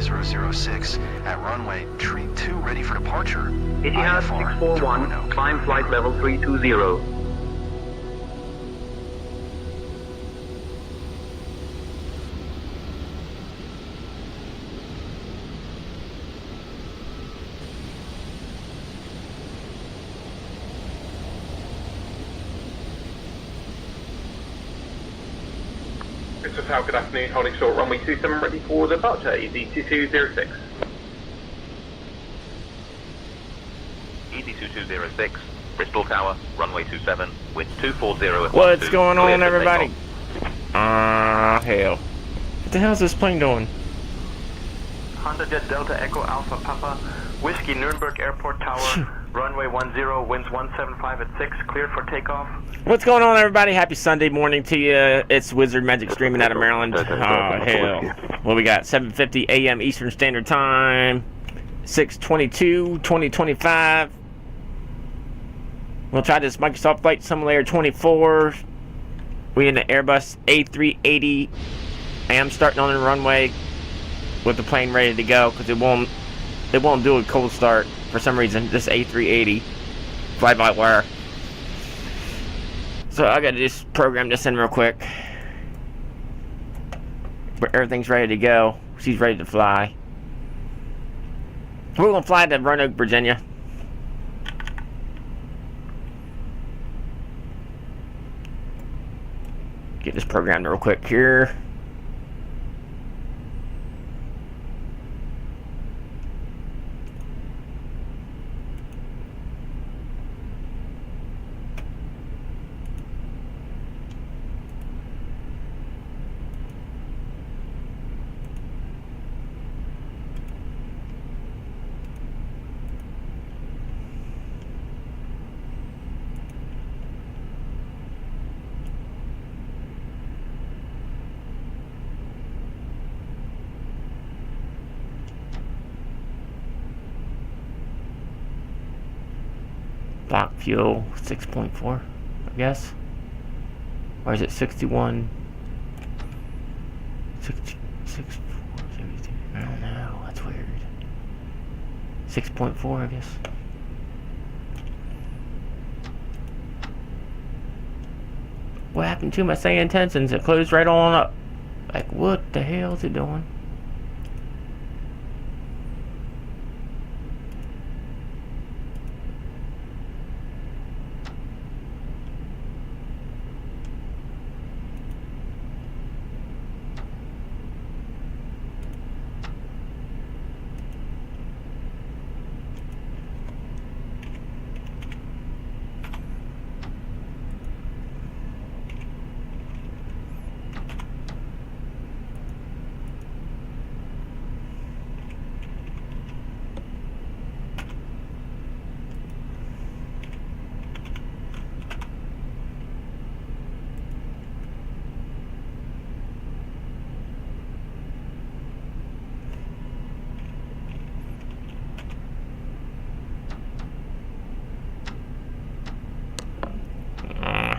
006 at runway 32, ready for departure. Etihad 641, climb flight level 320. Mr. Tau, good afternoon. Holding short runway 27, ready for departure. Easy 2206. Easy 2206, Bristol Tower, runway 27, wind 240 at What's 12, going clear on, for everybody? takeoff. Hell. What the hell's this plane doing? Honda Jet Delta Echo Alpha Papa, Whiskey Nuremberg Airport Tower, runway 10, winds 175 at 6, cleared for takeoff. What's going on, everybody? Happy Sunday morning to you. It's Whizardmagic streaming out of Maryland. Oh, hell. What we got? 7:50 a.m. Eastern Standard Time. 6/22/2025. We'll try this Microsoft Flight Simulator 24. We in the Airbus A380. I am starting on the runway with the plane ready to go because it won't do a cold start for some reason. This A380 fly-by-wire. So I gotta just program this in real quick. But everything's ready to go. She's ready to fly. We're gonna fly to Roanoke, Virginia. Get this programmed real quick here. Block fuel 6.4, I guess. Or is it 61? 66, I don't know. That's weird. 6.4, I guess. What happened to my saying intentions? It closed right on up. Like, what the hell is it doing?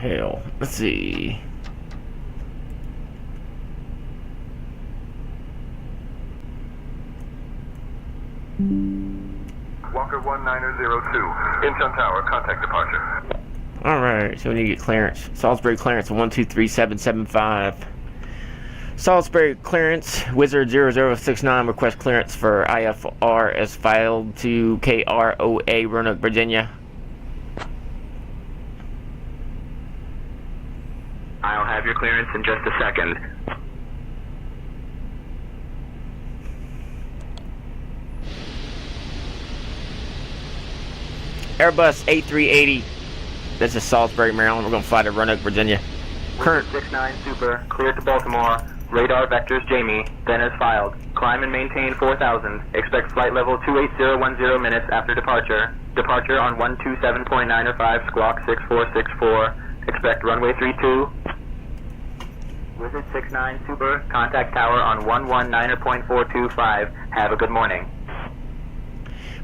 Hell, let's see. Walker 1902, Incheon Tower, contact departure. Alright, so we need to get clearance. Salisbury clearance 123775. Salisbury clearance, Wizard 0069, request clearance for IFR as filed to KROA, Roanoke, Virginia. I'll have your clearance in just a second. Airbus A380. This is Salisbury, Maryland. We're going to fly to Roanoke, Virginia. Current 69 Super, cleared to Baltimore. Radar vectors Jamie, then as filed. Climb and maintain 4000. Expect flight level 28010 minutes after departure. Departure on 127.905, squawk 6464. Expect runway 32. Wizard 69 Super, contact tower on 119.425. Have a good morning.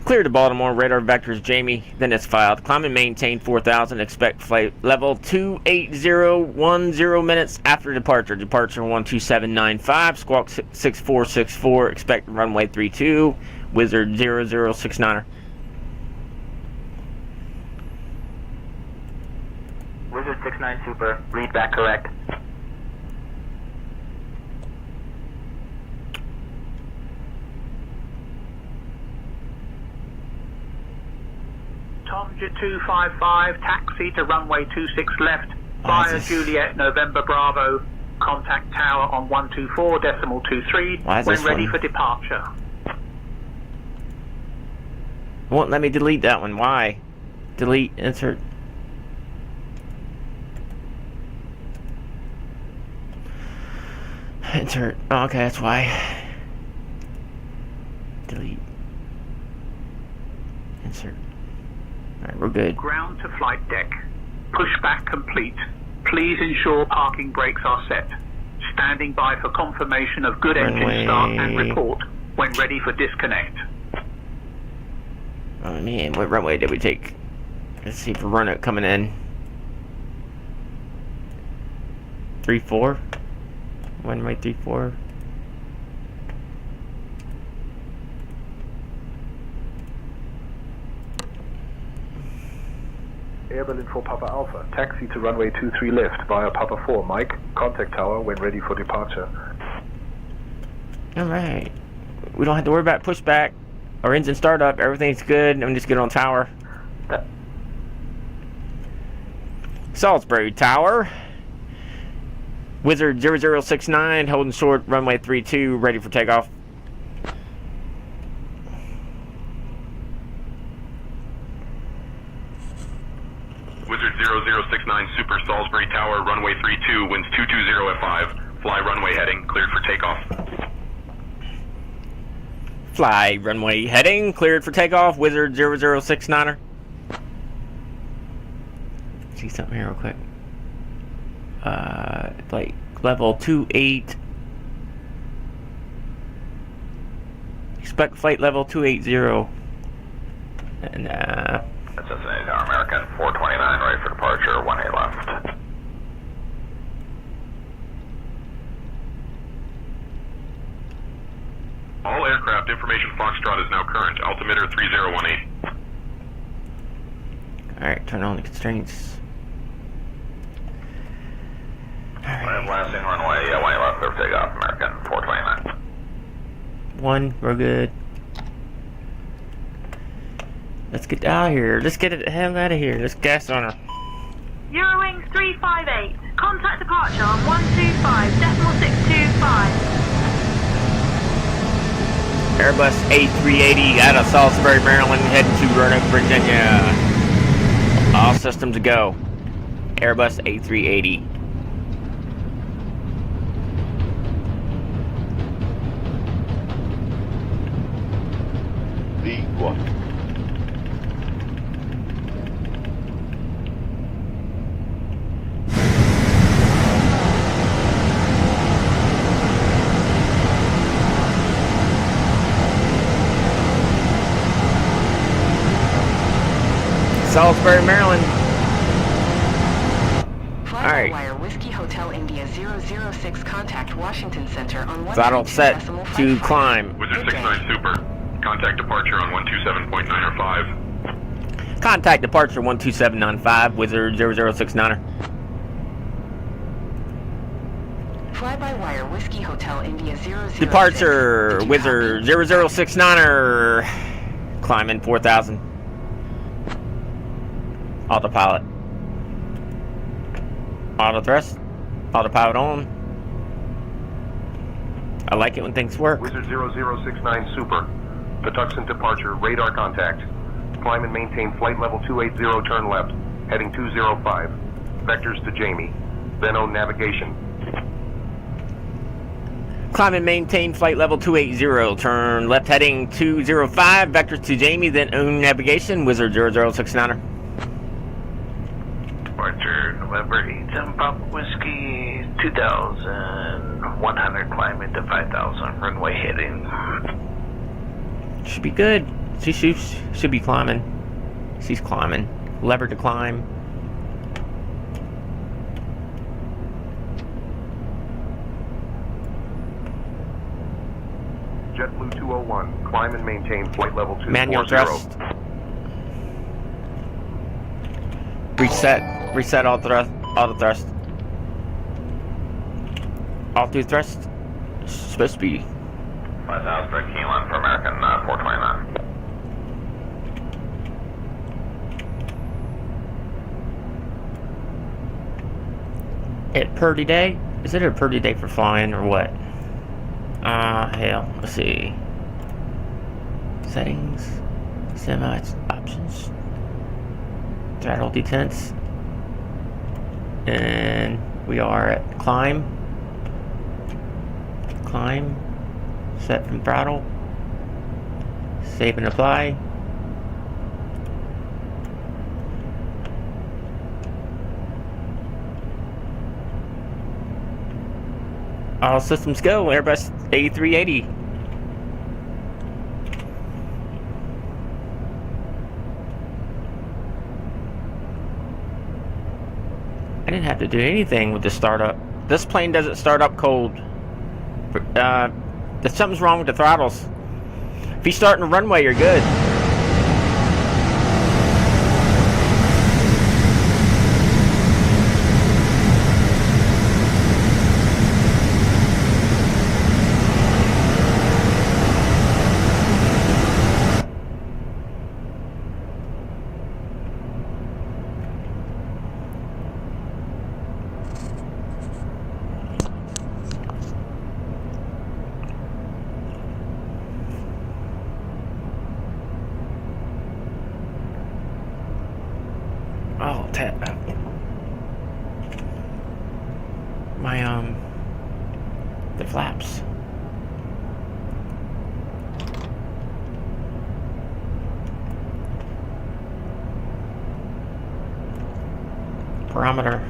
Clear to Baltimore, radar vectors Jamie, then it's filed. Climb and maintain 4,000, expect flight level 28010 minutes after departure. Departure 12795, squawk 6464, expect runway 32, Wizard 0069er. Wizard 69 Super, read back correct. Tom 255, taxi to runway 26 left, via Juliet, November Bravo, contact tower on 124.23 when ready for departure. Won't let me delete that one. Why? Delete, insert. Insert. Oh, okay, that's why. Delete. Insert. Alright, we're good. Ground to flight deck. Pushback complete. Please ensure parking brakes are set. Standing by for confirmation of good engine start and report when ready for disconnect. Oh man, what runway did we take? Let's see if we're running it coming in. 34? Runway 34. Airborne for Papa Alpha. Taxi to runway 23 left via Papa 4. Mike, contact tower when ready for departure. Alright. We don't have to worry about pushback or engine startup. Everything's good. I'm just good on tower. Salisbury Tower. Wizard 0069 holding short runway 32, ready for takeoff. Wizard 0069 Super Salisbury Tower, runway 32, winds 220 at 5. Fly runway heading, cleared for takeoff. Fly runway heading, cleared for takeoff. Wizard 0069er. See something here real quick. Like level 28. Expect flight level 280. And That's our American 429, ready for departure, 18 left. All aircraft information Foxtrot is now current, altimeter 3018. Alright, turn on the constraints. Alright. Blasting runway, 18 left, clear for takeoff, American 429. 1, we're good. Let's get out of here. Let's get the hell out of here. Let's gas on her. Eurowings 358. Contact departure on 125.625. Airbus A380 out of Salisbury, Maryland, heading to Roanoke, Virginia. All systems go. Airbus A380. V1. Salisbury, Maryland. Alright. Wire Whiskey Hotel India 006 contact Washington Center on Throttle set to climb. Wizard 69 Super, contact departure on 127.905. Contact departure 12795, Wizard 0069er. Fly-by-wire Whiskey Hotel India 006. Departure, Wizard 0069er. Climbing 4,000. Autopilot. Auto thrust. Autopilot on. I like it when things work. Wizard 0069 Super. Patuxent departure, radar contact. Climb and maintain flight level 280, turn left. Heading 205. Vectors to Jamie. Then on navigation. Climb and maintain flight level 280, turn left heading 205, vectors to Jamie, then own navigation, Wizard 0069er. Departure, November 8, Papa Whiskey, 2,100, climb into 5,000, runway heading. Should be good. She should be climbing. She's climbing. Lever to climb. JetBlue 201, climb and maintain flight level 240. Manual thrust. Reset all thrust. Auto thrust. All through thrust. Supposed to be 5000 for Keelan for American 429. At Purdy Day? Is it a Purdy Day for flying or what? Hell, let's see. Settings, semi options, throttle detents, and we are at climb, set from throttle, save and apply. All systems go, Airbus A380. I didn't have to do anything with the startup. This plane doesn't start up cold. Something's wrong with the throttles. If you start in the runway, you're good. Oh, the flaps. Parameter.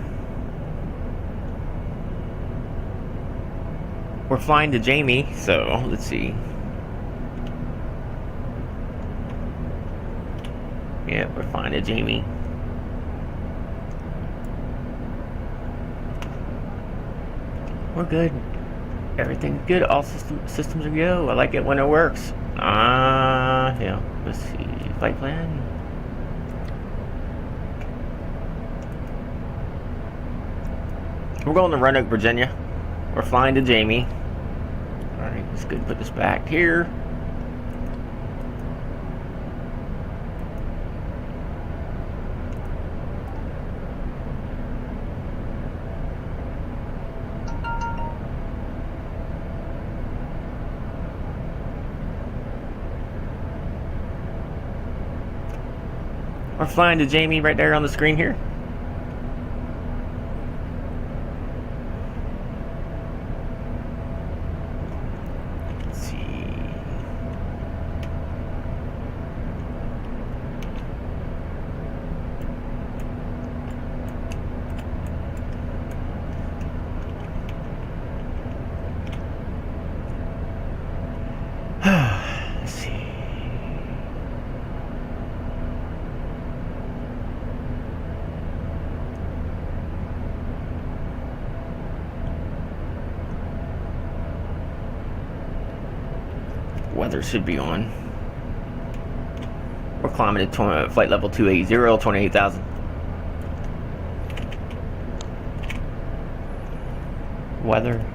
We're flying to Jamie, so let's see. Yeah, we're flying to Jamie. We're good. Everything's good. All systems are go. I like it when it works. Yeah. Let's see. Flight plan. We're going to Roanoke, Virginia. We're flying to Jamie. Alright, let's go put this back here. We're flying to Jamie right there on the screen here. Let's see. Let's see. Weather should be on. We're climbing at flight level 280, 28,000. Weather.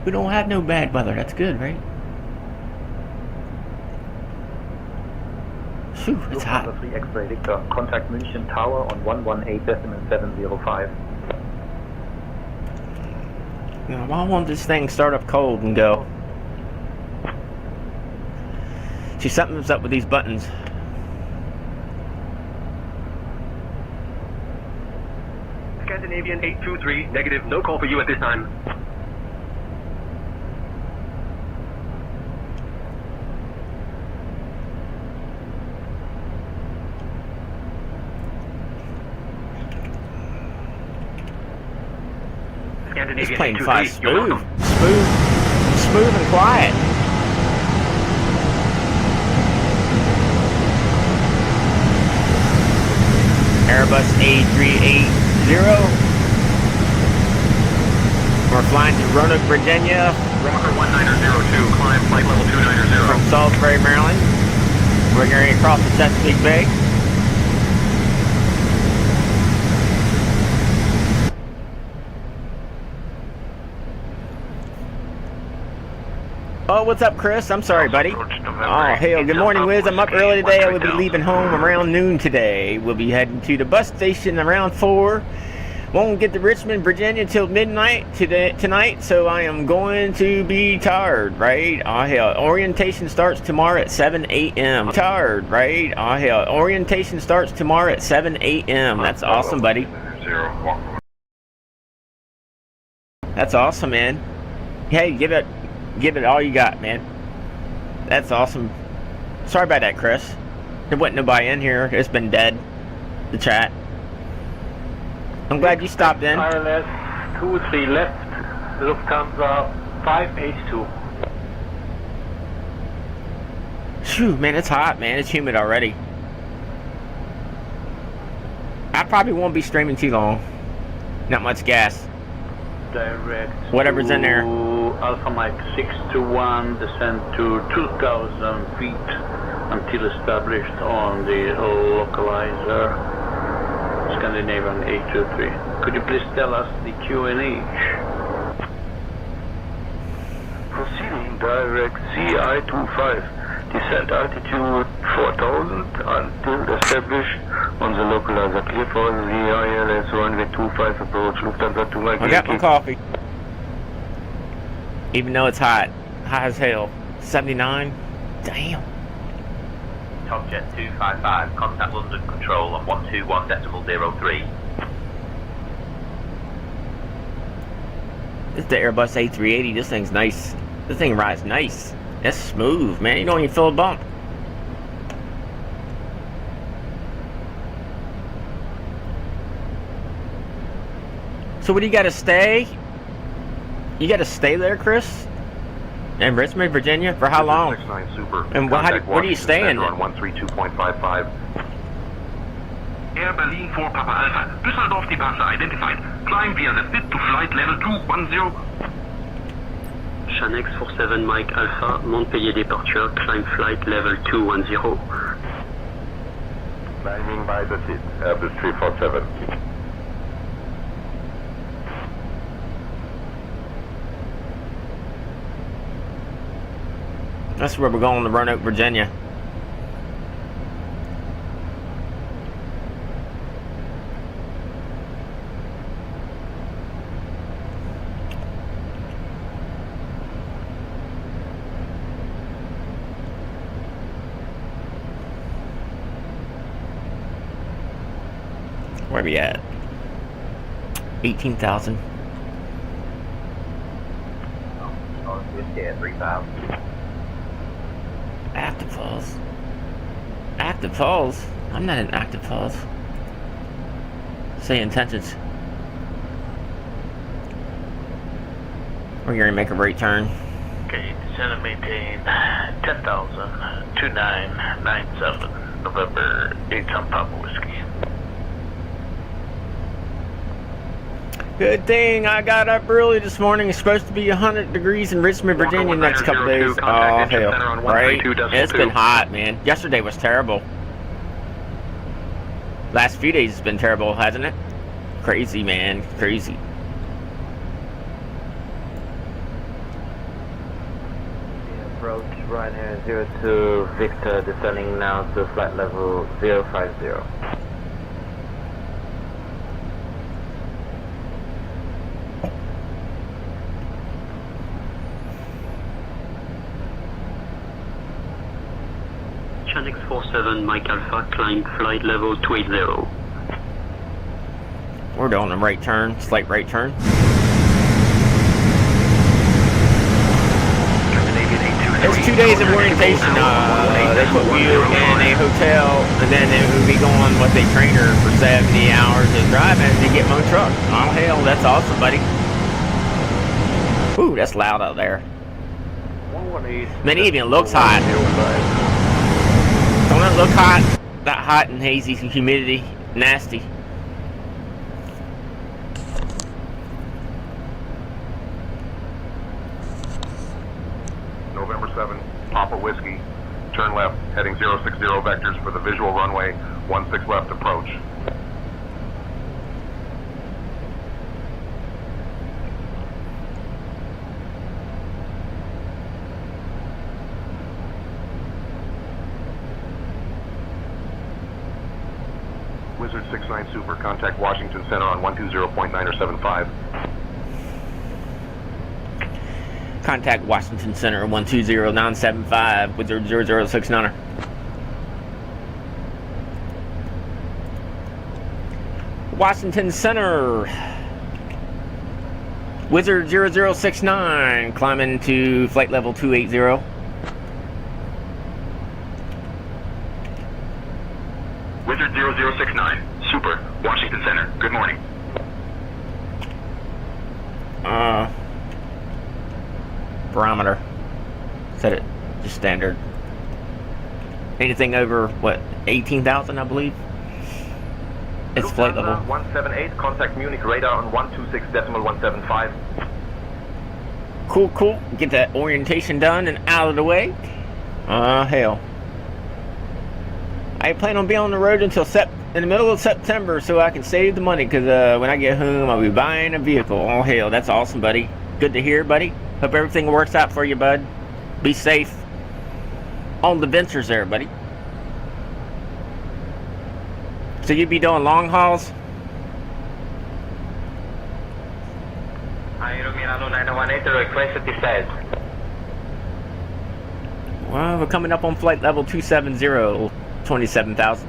We don't have no bad weather. That's good, right? Phew, it's hot. Lufthansa 3 X-ray Victor, contact München Tower on 118.705. Now, why won't this thing start up cold and go? See, something's up with these buttons. Scandinavian 823, negative, no call for you at this time. This plane flies smooth. smooth and quiet. Airbus A380. We're flying to Roanoke, Virginia. Rocker 1902, climb flight level 290. From Salisbury, Maryland. We're going across the Chesapeake Bay. Oh, what's up, Chris? I'm sorry, buddy. Oh, hell. Good morning, Wiz. I'm up early today. I will be leaving home around noon today. We'll be heading to the bus station around 4. Won't get to Richmond, Virginia till midnight tonight, so I am going to be tired, right? Oh, hell. Orientation starts tomorrow at 7 a.m. Tired, right? Oh, hell. Orientation starts tomorrow at 7 a.m. That's awesome, buddy. That's awesome, man. Hey, give it all you got, man. That's awesome. Sorry about that, Chris. There wasn't nobody in here. It's been dead. The chat. I'm glad you stopped in. ILS 23 left, Lufthansa 582. Phew, man, it's hot, man. It's humid already. I probably won't be streaming too long. Not much gas. Direct whatever's in there. Alpha Mike 621, descend to 2,000 feet until established on the localizer Scandinavian 823. Could you please tell us the QNH? Proceeding direct CI25, descent altitude 4,000 until established on the localizer. Clear for the ILS runway 25 approach Lufthansa 2 Mike. I got my coffee. Even though it's hot as hell. 79. Damn. Topjet 255, contact London Control on 121.03. This is the Airbus A380. This thing's nice. This thing rides nice. It's smooth, man. You don't even feel a bump. So what do you got to stay? You got to stay there, Chris? In Richmond, Virginia? For how long? 69 Super. And where are you staying? On 132.55. Air Berlin 4 Papa Alpha. Düsseldorf departure identified. Climb via the FIT to flight level 210. Chanex 47 Mike Alpha, Montpellier departure, climb flight level 210. Climbing by the FIT, Airbus 347. That's where we're going to Roanoke, Virginia. Where are we at? 18,000. Active falls. Active falls? I'm not in active falls. Say intentions. We're going to make a right turn. Okay, descend and maintain 10,000, 2997, November 8 on Papa Whiskey. Good thing I got up early this morning. It's supposed to be 100 degrees in Richmond, Virginia next couple days. Oh, hell. Right? It's been hot, man. Yesterday was terrible. Last few days has been terrible, hasn't it? Crazy, man. Crazy. Approach right here, 02 Victor, descending now to flight level 050. Chanex 47 Mike Alpha, climb flight level 280. We're doing a right turn, slight right turn. It's 2 days of orientation. They put you in a hotel, and then they will be going with a trainer for 70 hours of driving to get my truck. Oh, hell, that's awesome, buddy. Ooh, that's loud out there. 118. Man, it even looks hot. Don't it look hot? That hot and hazy, humidity, nasty. November 7, Papa Whiskey. Turn left, heading 060 vectors for the visual runway, 16 left approach. Wizard 69 Super, contact Washington Center on 120.975. Contact Washington Center 120975 with 0069er. Washington Center. Wizard 0069 climbing to flight level 280. Wizard 0069, Super, Washington Center. Good morning. Barometer. Set it just standard. Anything over what, 18,000 I believe? It's flight level. 178, contact Munich radar on 126.175. Cool. Get that orientation done and out of the way. Hell. I plan on being on the road until in the middle of September so I can save the money, because when I get home I'll be buying a vehicle. Oh hell, that's awesome, buddy. Good to hear, buddy. Hope everything works out for you, bud. Be safe on the ventures there, buddy. So you be doing long hauls? Aeromirano 918, requested descent. Well, we're coming up on flight level 270, 27,000.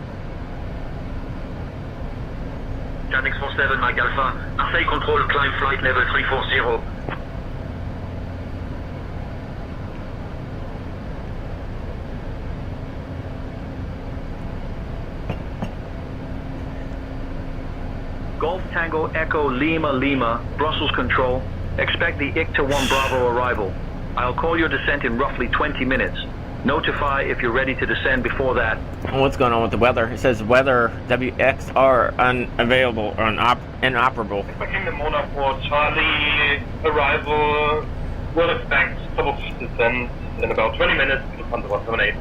Janix 47, Mike Alpha. Marseille Control, climb flight level 340. Golf Tango Echo Lima Lima, Brussels Control. Expect the ICTA 1 Bravo arrival. I'll call your descent in roughly 20 minutes. Notify if you're ready to descend before that. What's going on with the weather? It says weather WXR unavailable or inoperable. Expecting the Mona for Charlie arrival. Will expect top descent in about 20 minutes to Panther 178.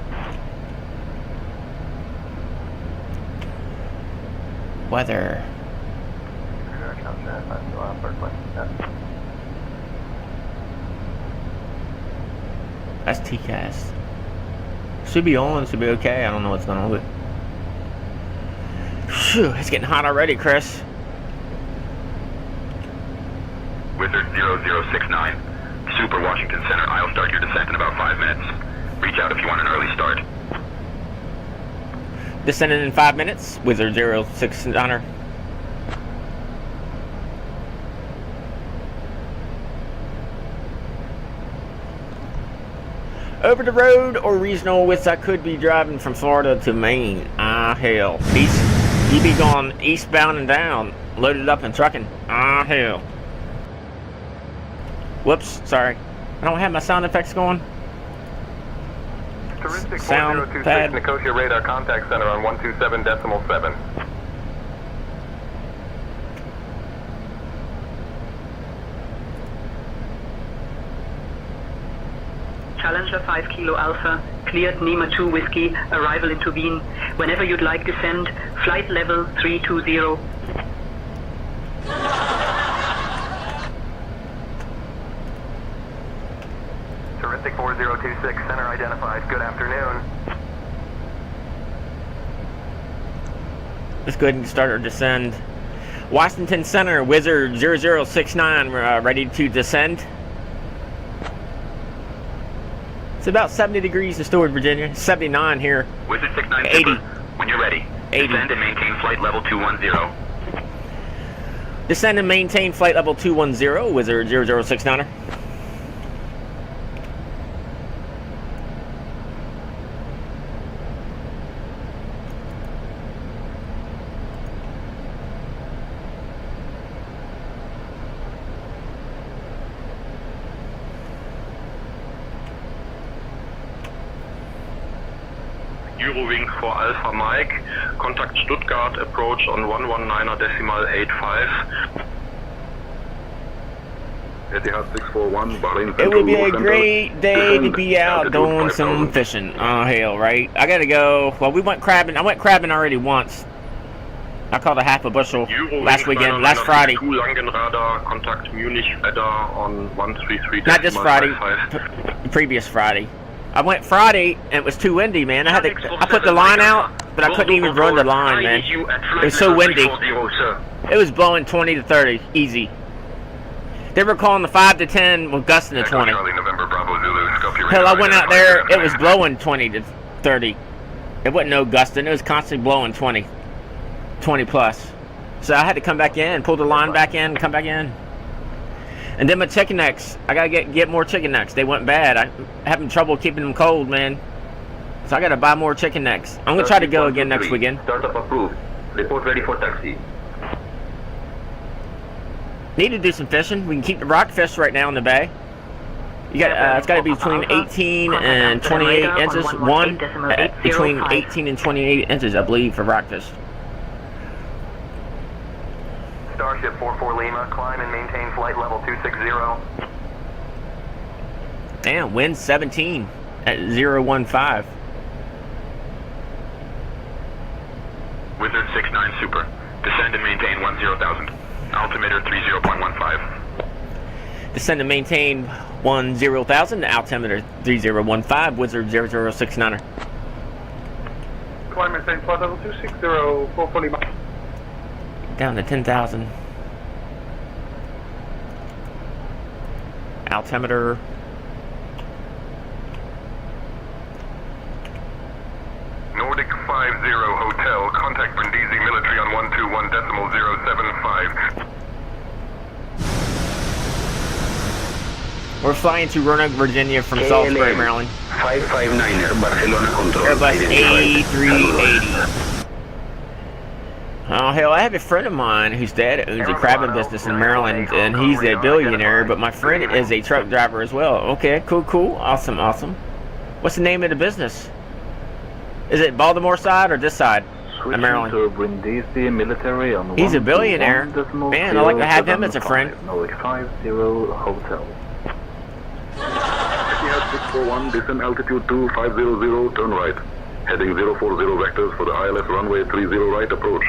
Weather. That's TCAS. Should be on, should be okay. I don't know what's going on with it. Phew, it's getting hot already, Chris. Wizard 0069, Super, Washington Center. I'll start your descent in about 5 minutes. Reach out if you want an early start. Descending in 5 minutes. Wizard 069er. Over the road or regional, which I could be driving from Florida to Maine. Hell. East, you be going eastbound and down, loaded up and trucking. Hell. Whoops, sorry. I don't have my sound effects going. Touristic Sound 4026 pad. Nicosia Radar Contact Center on 127.7. Challenger 5 Kilo Alpha, cleared Nima 2 Whiskey, arrival into Wien. Whenever you'd like descend, flight level 320. Touristic 4026, center identified. Good afternoon. Let's go ahead and start our descend. Washington Center, Wizard 0069, ready to descend. It's about 70 degrees in Stewart, Virginia. 79 here. Wizard 69 80. Super, when you're ready. 80. Descend and maintain flight level 210. Descend and maintain flight level 210, Wizard 0069er. Eurowing for Alpha Mike. Contact Stuttgart approach on 119.85. Etihad 641, Bahrain It would be a great day to be out doing some fishing. Oh, hell, right? I gotta go. Well, we went crabbing. I went crabbing already once. I caught a half a bushel last weekend, last Friday. Langenradar, contact Munich weather on 133. Not this Friday, previous Friday. I went Friday and it was too windy, man. I put the line out, but I couldn't even run the line, man. It was so windy. It was blowing 20 to 30, easy. They were calling the 5 to 10 with gusting to 20. Hell, I went out there, it was blowing 20 to 30. It wasn't no gusting, it was constantly blowing 20 plus. So I had to come back in, pull the line back in, come back in. And then my chicken necks, I gotta get more chicken necks. They went bad. I'm having trouble keeping them cold, man. So I gotta buy more chicken necks. I'm gonna try to go again next weekend. Startup approved. Report ready for taxi. Need to do some fishing. We can keep the rockfish right now in the bay. You got it's got to be between 18 and 28 inches. One between 18 and 28 inches, I believe, for rockfish. Starship 44 Lima, climb and maintain flight level 260. Damn, wind 17 at 015. Wizard 69 Super. Descend and maintain 10,000. Altimeter 30.15. Descend and maintain 10,000. Altimeter 3015. Wizard 0069er. Climb maintain flight level 260, 44 Lima. Down to 10,000. Altimeter. Nordic 50 Hotel, contact Brindisi Military on 121.075. We're flying to Roanoke, Virginia from Salisbury, Maryland. 559er, Barcelona control. Airbus A380. Oh, hell, I have a friend of mine whose dad owns a crabbing business in Maryland, and he's a billionaire, but my friend is a truck driver as well. Okay, cool. Awesome. What's the name of the business? Is it Baltimore side or this side of Maryland? He's a billionaire. Man, I'd like to have him as a friend. Nordic 50 Hotel. Etihad 641, descend altitude 2500, turn right. Heading 040 vectors for the ILS runway 30 right approach.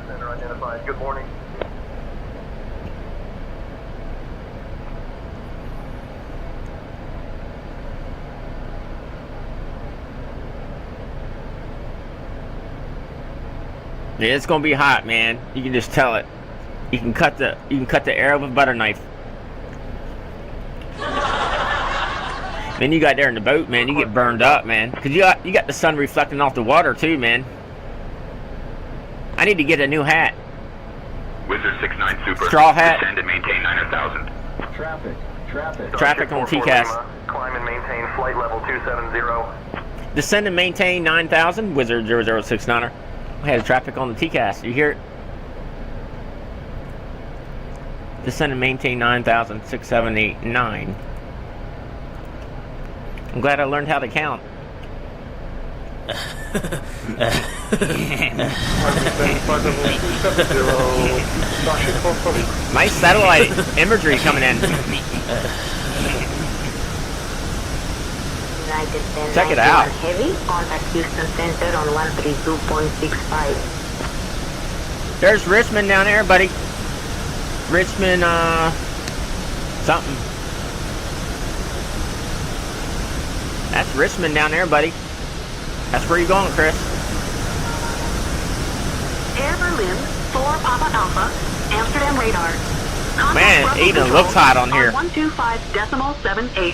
Center identified. Good morning. Yeah, it's gonna be hot, man. You can just tell it. You can cut the air with a butter knife. Then you got there in the boat, man. You get burned up, man, because you got the sun reflecting off the water too, man. I need to get a new hat. Wizard 69 Super. Straw hat. Descend and maintain 9,000. Traffic on TCAS. Climb and maintain flight level 270. Descend and maintain 9,000. Wizard 0069er. We had traffic on the TCAS. You hear it? Descend and maintain 9,000. 6, 7, 8, 9. I'm glad I learned how to count. Nice satellite imagery coming in. Check it out. Heavy, contact Houston Center on 132.65. There's Richmond down there, buddy. Richmond, something. That's Richmond down there, buddy. That's where you going, Chris. Air Berlin, 4 Papa Alpha, Amsterdam radar. Man, it even looks hot on here. 125.78.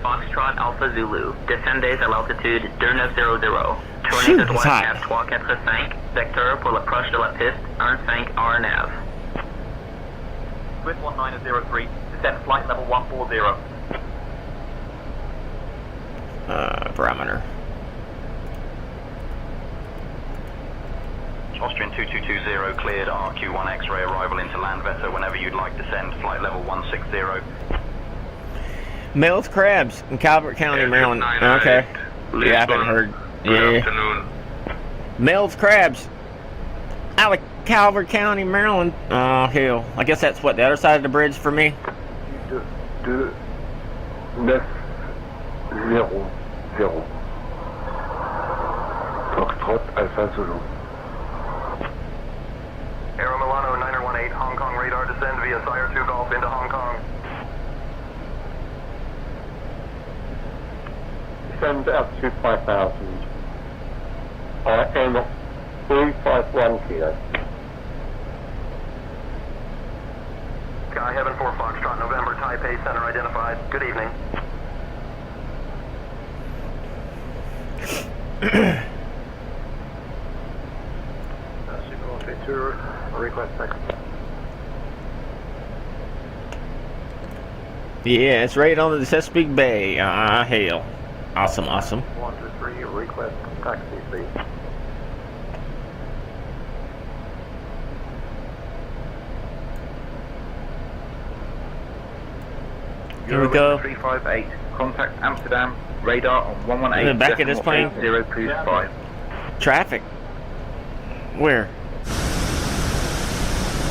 Foxtrot Alpha Zulu. Descendez à l'altitude 2900. Tournez de droite cap 345. Vecteur pour l'approche de la piste 15 RNAV. Swift 1903. Descend flight level 140. Barometer. Austrian 2220 cleared RQ1 X-ray arrival into Landvetter whenever you'd like descend, flight level 160. Mel's Crabs in Calvert County, Maryland. Okay. Yeah, I haven't heard. Good afternoon. Mel's Crabs out of Calvert County, Maryland. Oh, hell. I guess that's what, the other side of the bridge for me? 900. Foxtrot Alpha Zulu. Aero Milano 918, Hong Kong radar descend via Sire 2 Golf into Hong Kong. Descend altitude 5000. M 351 kilo. Sky Heaven 4 Foxtrot November, Taipei Center identified. Good evening. Yeah, it's right on the Chesapeake Bay. Hell. Awesome, awesome. 123, request taxi, please. Here we go. 358, contact Amsterdam, radar on 118. In the back of this plane? 025. Traffic. Where?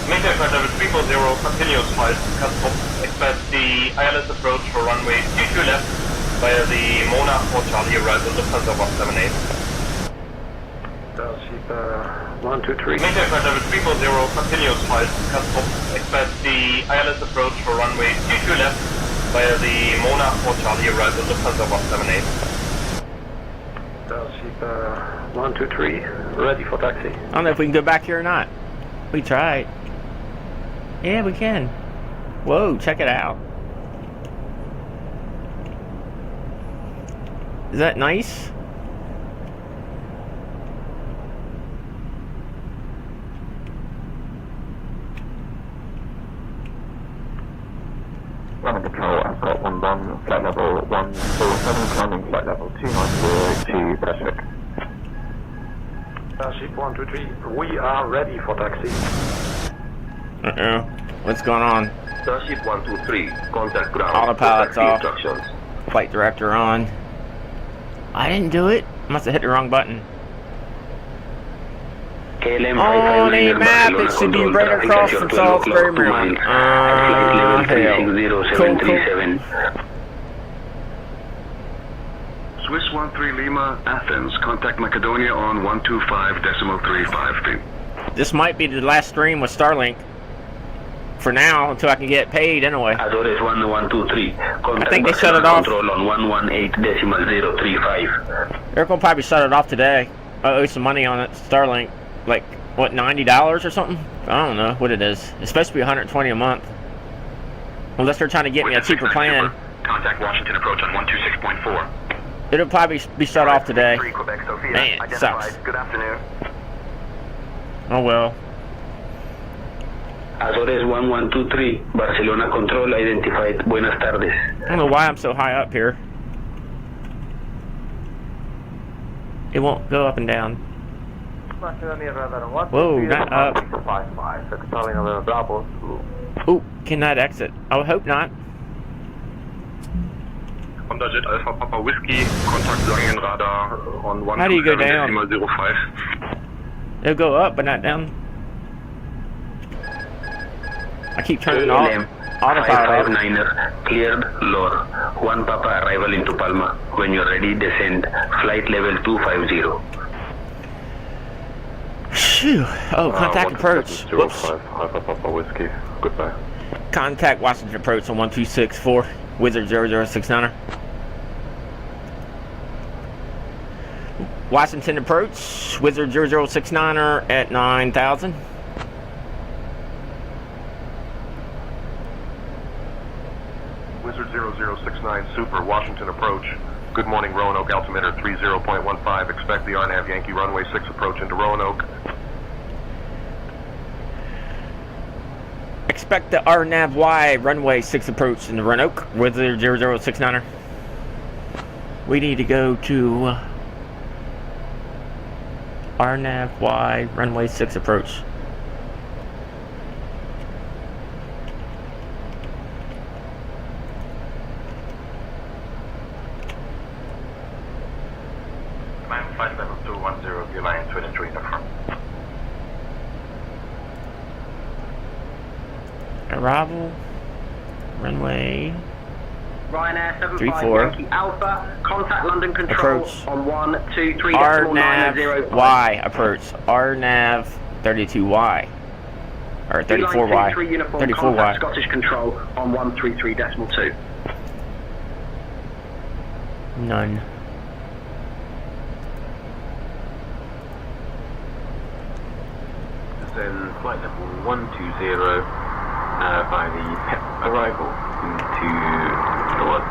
Maintain flight level 340, continuous flight, custom. Expect the ILS approach for runway 22 left via the Mona 4 Charlie arrival Lufthansa 178. Starship 123. Maintain flight level 340, continuous flight, custom. Expect the ILS approach for runway 22 left via the Mona 4 Charlie arrival Lufthansa 178. Starship 123, ready for taxi. I don't know if we can go back here or not. We tried. Yeah, we can. Whoa, check it out. Is that nice? Running control, I've got 11, flight level 147, climbing flight level 290 to Pacific. Starship 123, we are ready for taxi. Uh-oh. What's going on? Starship 123, contact ground. Autopilot's off. Instructions. Flight director on. I didn't do it. Must have hit the wrong button. On a map, it should be right across from Salisbury, Maryland. Hell. Cool, cool. Swiss 13 Lima, Athens. Contact Macedonia on 125.35 feet. This might be the last stream with Starlink. For now, until I can get paid anyway. Azores 1123. I think they shut it off. Control on 118.035. They're gonna probably shut it off today. I owe some money on it. Starlink, like what, $90 or something? I don't know what it is. It's supposed to be $120 a month, unless they're trying to get me a cheaper plan. Contact Washington approach on 126.4. It'll probably be shut off today. Man, it sucks. Good afternoon. Oh well. Azores 1123, Barcelona control identified. Buenas tardes. I don't know why I'm so high up here. It won't go up and down. Whoa, not up. Ooh, cannot exit. I would hope not. Honda Jet Alpha Papa Whiskey, contact Langen Radar on 127.05. How do you go down? It'll go up, but not down. I keep turning off. Autopilot. 559er, cleared lower. 1 Papa arrival into Palma. When you're ready, descend. Flight level 250. Phew. Oh, contact approach. Whoops. Alpha Papa Whiskey, goodbye. Contact Washington approach on 1264. Wizard 0069er. Washington approach. Wizard 0069er at 9,000. Wizard 0069 Super, Washington approach. Good morning, Roanoke, altimeter 30.15. Expect the RNAV Yankee runway 6 approach into Roanoke. Expect the RNAV Y runway 6 approach in the Roanoke. Wizard 0069er. We need to go to RNAV Y, runway 6 approach. Command flight level 210, view line 23 in the front. Arrival, runway Ryanair 34. Yankee Alpha, contact London Control Approach. on 123.905. RNAV Y approach. RNAV 32Y. Or 34Y. 33 uniform, 34Y. contact Scottish Control on 133.2. None. Then flight level 120 by the PEP arrival into the one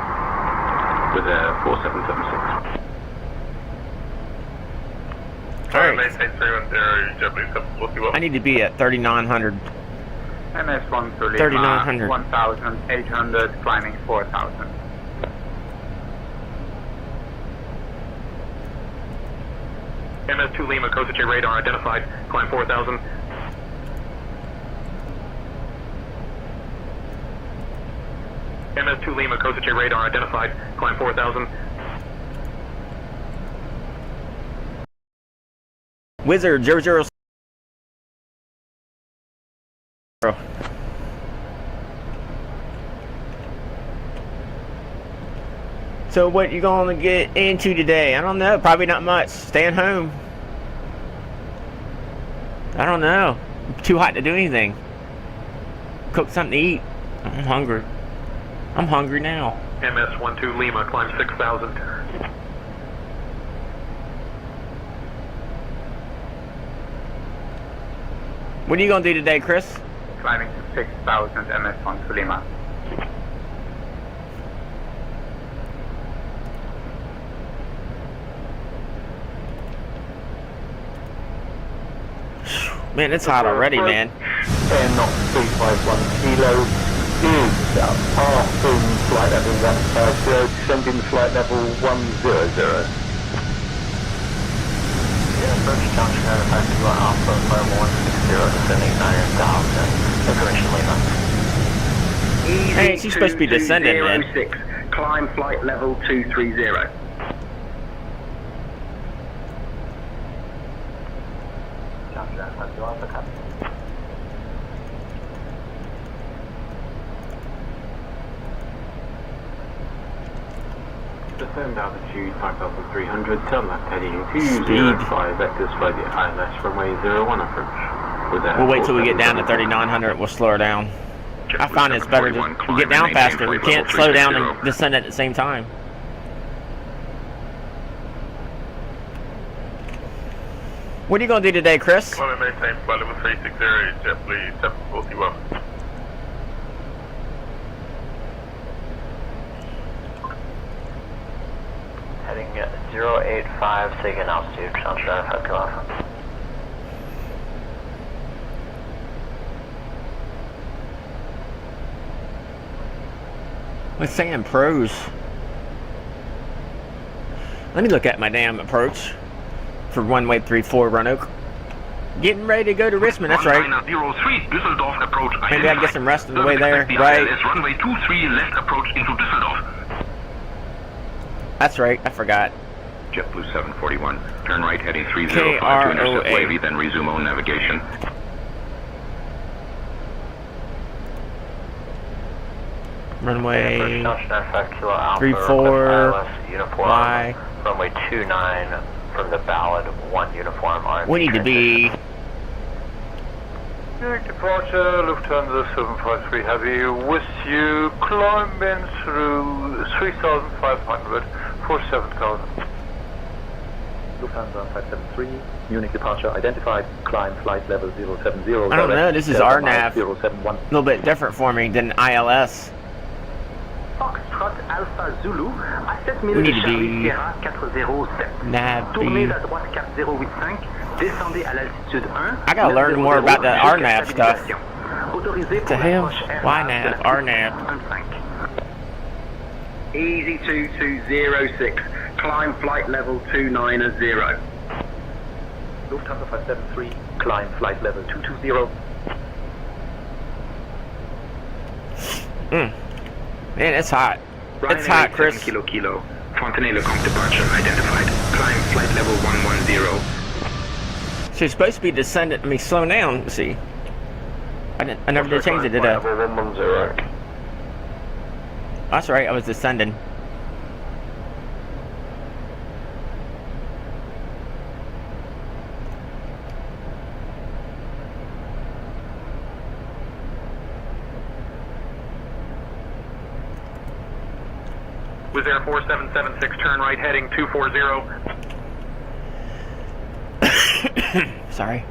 with a 4776. I need to be at 3900. MS1 to Lima, 3900. 1800, climbing 4000. MS2 Lima, Kosache radar identified, climb 4000. MS2 Lima, Kosache radar identified, climb 4000. Wizard 00. So what you gonna get into today? I don't know. Probably not much. Staying home. I don't know. Too hot to do anything. Cook something to eat. I'm hungry. I'm hungry now. MS12 Lima, climb 6000. What are you gonna do today, Chris? Climbing to 6000, MS1 to Lima. Man, it's hot already, man. Air knock 351 kilo is passing flight level 150, descending flight level 100. Approach junction notified to Alpha, climb 160, descending 9000, information Lima. Hey, she's supposed to be descending, man. 6, climb flight level 230. Descend altitude 5300, turn left heading 205 vectors by the ILS runway 01 approach. We'll wait till we get down to 3900. We'll slow her down. I find it's better to get down faster. We can't slow down and descend at the same time. What are you going to do today, Chris? Climb and maintain flight level 360, JetBlue 741. Heading 085, SIG altitude, Challenge 95 to Alpha. We're saying pros. Let me look at my damn approach for runway 34 Roanoke. Getting ready to go to Richmond, that's right. 0903 Düsseldorf approach. Maybe I can get some rest on the way there, right? ILS runway 23 left approach into Düsseldorf. That's right, I forgot. JetBlue 741, turn right heading 305 to intercept Wavy, then resume own navigation. Runway 34 Y. Runway 29 from the Ballad 1 uniform. We need to be. Departure, Lufthansa 753 Heavy, with you, climbing through 3,500 for 7,000. Lufthansa 573, Munich departure identified, climb flight level 070. I don't know, this is RNAV. 071. A little bit different for me than ILS. Foxtrot Alpha Zulu, à 7000 We need to Charlie be Sierra 407. Nav Tournez B. à droite cap 085, descendez à l'altitude 1. I gotta learn more about the RNAV stuff. Autorisé What the hell? YNAV, RNAV. Easy 2206, climb flight level 290. Lufthansa 573, climb flight level 220. Man, it's hot. It's hot, Chris. Kilo Kilo. Fontanella Comp departure identified. Climb flight level 110. She's supposed to be descendant. I mean, slow down. Let's see. I never did change it, did I? Level 110. That's right. I was descending. Wizz Air 4776, turn right heading 240. Sorry.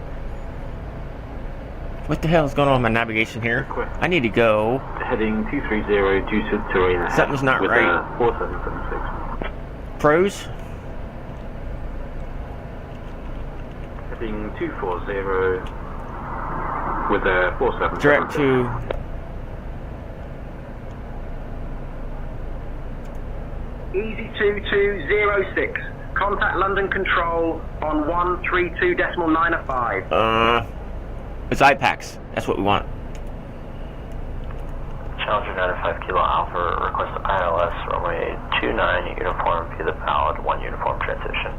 What the hell is going on with my navigation here? I need to go. Heading 230 due to terrain. Something's not right. 4776. Pros? Heading 240 with a 47. Direct to. Easy 2206. Contact London Control on 132.905. It's IPAX. That's what we want. Challenger 95 Kilo Alpha, request ILS, runway 29, uniform via the PALD, 1 uniform transition.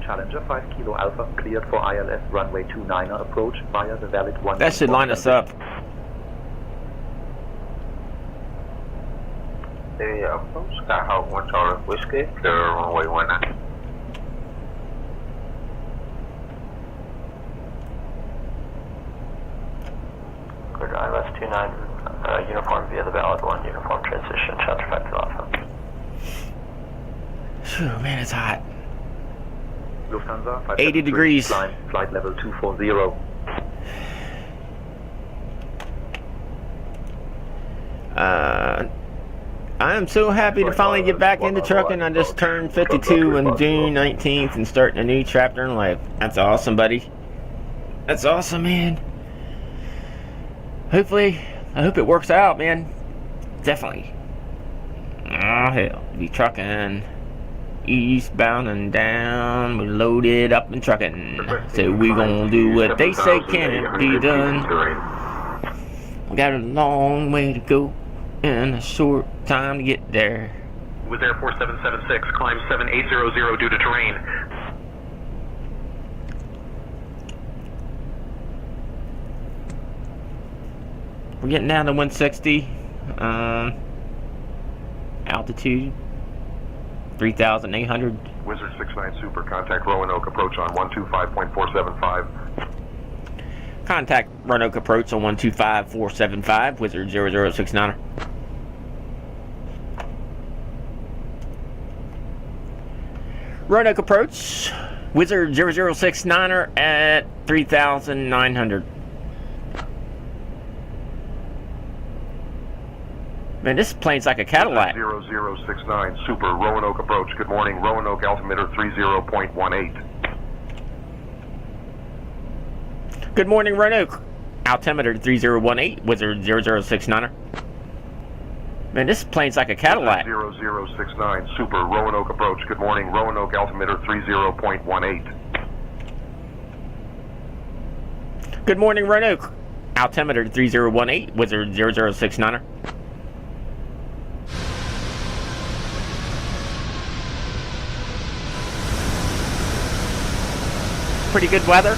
Challenger 5 Kilo Alpha, cleared for ILS, runway 29 approach via the valid 1. That should line us up. The approach, Skyhawk 1 Charlie Whiskey, clear runway 19. Clear ILS 29, uniform via the valid 1 uniform transition, Challenger 5 Kilo Alpha. Phew, man, it's hot. Lufthansa 80 degrees. Climb flight level 240. I am so happy to finally get back into trucking. I just turned 52 on June 19th and starting a new chapter in life. That's awesome, buddy. That's awesome, man. Hopefully, I hope it works out, man. Definitely. Oh, hell. Be trucking eastbound and down. We loaded up and trucking. So we gonna do what they say can't be done. We got a long way to go and a short time to get there. Wizz Air 4776, climb 7800 due to terrain. We're getting down to 160. Altitude 3,800. Wizard 69 Super, contact Roanoke approach on 125.475. Contact Roanoke approach on 125.475. Wizard 0069er. Roanoke approach. Wizard 0069er at 3,900. Man, this plane's like a Cadillac. 0069 Super, Roanoke approach. Good morning, Roanoke altimeter 30.18. Good morning, Roanoke. Altimeter 3018, Wizard 0069er. Man, this plane's like a Cadillac. 0069 Super, Roanoke approach. Good morning, Roanoke altimeter 30.18. Good morning, Roanoke. Altimeter 3018, Wizard 0069er. Pretty good weather.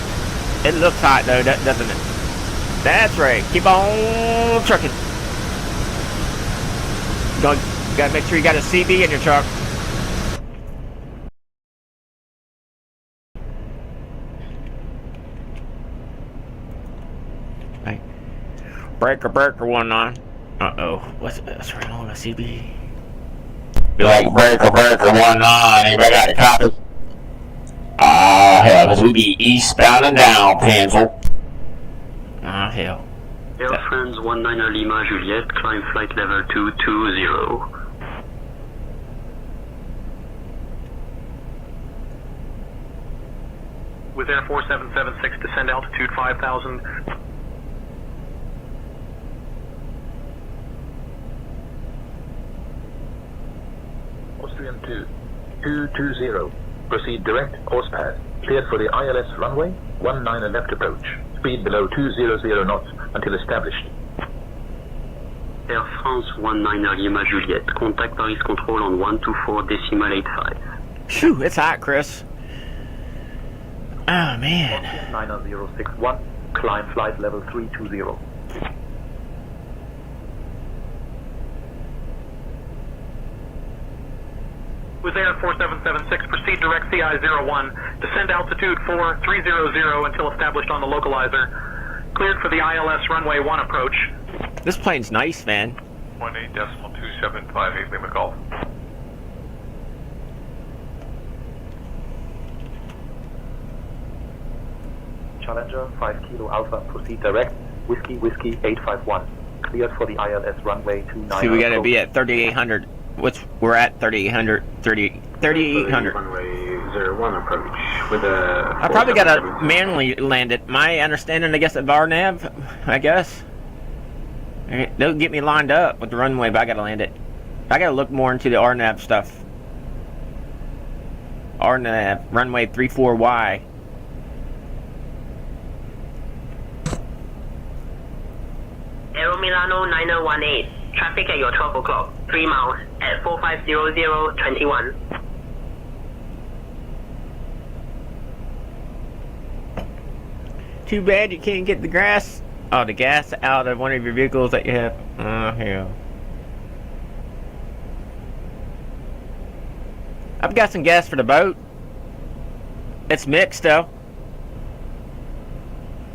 It looks hot though, doesn't it? That's right. Keep on trucking. You gotta make sure you got a CB in your truck. Right. Breaker 19. Uh-oh. What's wrong with my CB? Be like, breaker 19. Anybody got the copy? Hell, because we be eastbound and down, Pansel. Hell. Air France 19er Lima Juliet, climb flight level 220. With Air 4776, descend altitude 5,000. Austrian 2, 220. Proceed direct, course pad. Cleared for the ILS runway, 19 left approach. Speed below 200 knots until established. Air France 19 Lima Juliet. Contact Paris Control on 124.85. Phew, it's hot, Chris. Oh, man. 9061, climb flight level 320. With Air 4776, proceed direct CI-01, descend altitude 4300 until established on the localizer. Cleared for the ILS runway 1 approach. This plane's nice, man. 18.275 Lima Golf. Challenger 5 Kilo Alpha, proceed direct, Whiskey 851. Cleared for the ILS runway 29. See, we gotta be at 3800. We're at 3800. 3800. Runway 01 approach with a... I probably gotta manually land it. My understanding, I guess, of RNAV, I guess. They'll get me lined up with the runway, but I gotta land it. I gotta look more into the RNAV stuff. RNAV, runway 34Y. Aero Milano 9018. Traffic at your 12 o'clock. 3 miles at 450021. Too bad you can't get the gas out of one of your vehicles that you have. Oh, hell. I've got some gas for the boat. It's mixed, though.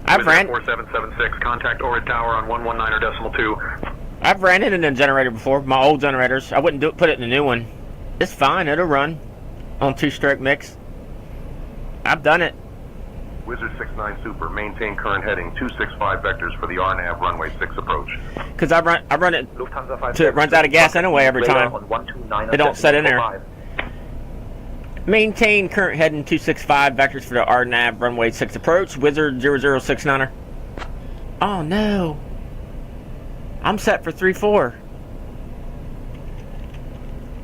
I've ran 4776, contact Orid Tower on 119.2. I've ran it in a generator before, my old generators. I wouldn't put it in a new one. It's fine, it'll run on 2-stroke mix. I've done it. Wizard 69 Super, maintain current heading 265 vectors for the RNAV runway 6 approach. Because I run it till it runs out of gas anyway every time. It don't set in there. Maintain current heading 265 vectors for the RNAV runway 6 approach. Wizard 0069er. Oh no. I'm set for 3-4.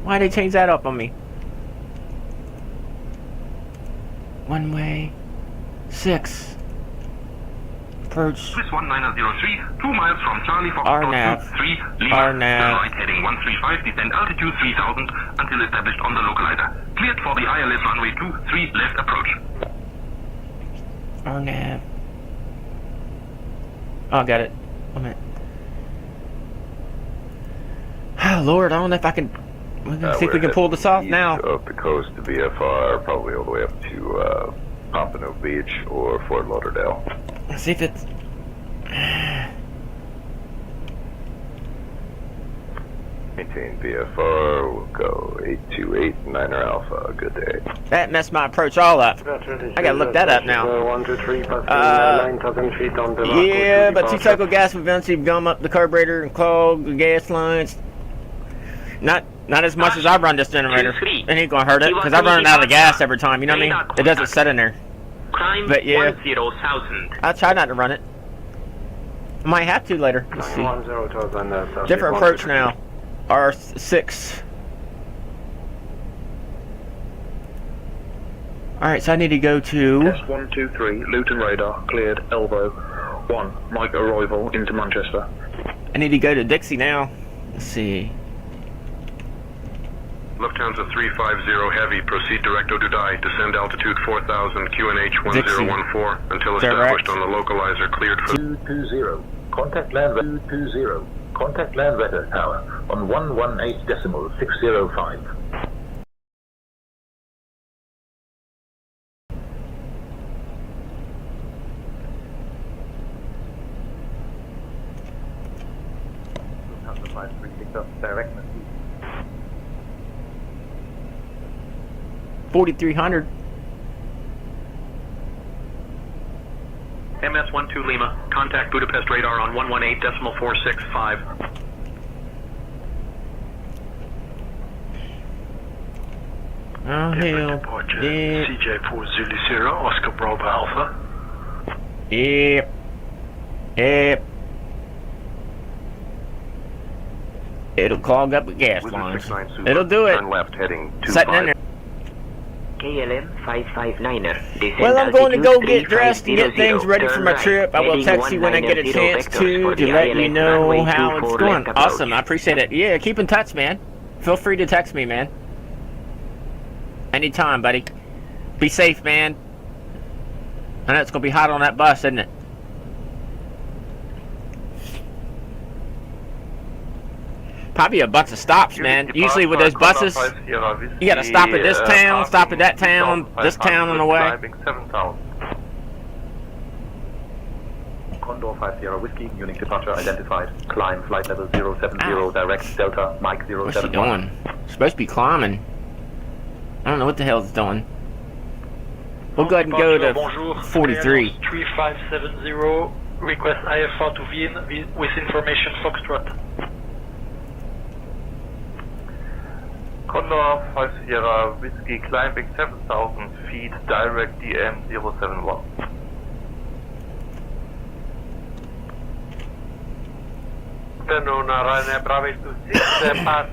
Why'd they change that up on me? One way 6 approach. Swiss 1903, 2 miles from Charlie RNAV. Foxtrot 3 Lima. RNAV. Right heading 135, descend altitude 3000 until established on the localizer. Cleared for the ILS runway 23 left approach. RNAV. Oh, I got it. 1 minute. Oh Lord, I don't know if I can. We're gonna see if we can pull this off now. Up the coast to VFR, probably all the way up to Pompano Beach or Fort Lauderdale. Let's see if it's. Maintain VFR, we'll go 828 Niner Alpha, good day. That messed my approach all up. I gotta look that up now. 123, 9,000 feet on the yeah, but 2-cycle gas will eventually gum up the carburetor and clog the gas lines. Not as much as I run this generator. It ain't gonna hurt it, because I run out of gas every time, you know what I mean? It doesn't set in there. But yeah, 10,000. I'll try not to run it. I might have to later. Let's see. Different approach now. R6. Alright, so I need to go to... S123, Luton radar, cleared, elbow. 1, Mike arrival into Manchester. I need to go to Dixie now. Let's see. Lufthansa 350 Heavy, proceed directo Dubai, descend altitude 4000, QNH 1014 until established on the localizer, cleared for... 220, contact land 220, contact land weather tower on 118.605. Lufthansa 536, direct 4,300. MS-12 Lima, contact Budapest radar on 118.465. Oh, hell. Yeah. CJ4 Zulu Sierra, Oscar Bravo Alpha. Yep. Yep. It'll clog up the gas lines. It'll do it. Turn left heading Setting in there. KLM 559er. Descend Well, I'm going to go altitude get dressed and get things ready for my turn trip. I will heading text you when I get a 190 chance vectors for to the let you ILS know runway how 24 it's going. left approach. Awesome, I appreciate it. Yeah, keep in touch, man. Feel free to text me, man. Anytime, buddy. Be safe, man. I know it's going to be hot on that bus, isn't it? Probably a bunch of stops, man. Usually with those buses, you gotta stop at this town, stop at that town, this town on the way. Condor 50 Whiskey, unique departure identified. Climb flight level 070, direct Delta, Mike 071. What's he doing? Supposed to be climbing. I don't know what the hell it's doing. We'll go ahead and go to 43. 3570, request IFR to Wien with information Foxtrot. Condor 5 Sierra Whiskey, climbing 7,000 feet, direct DM 071. Afternoon, Ryanair Bravo 26, pass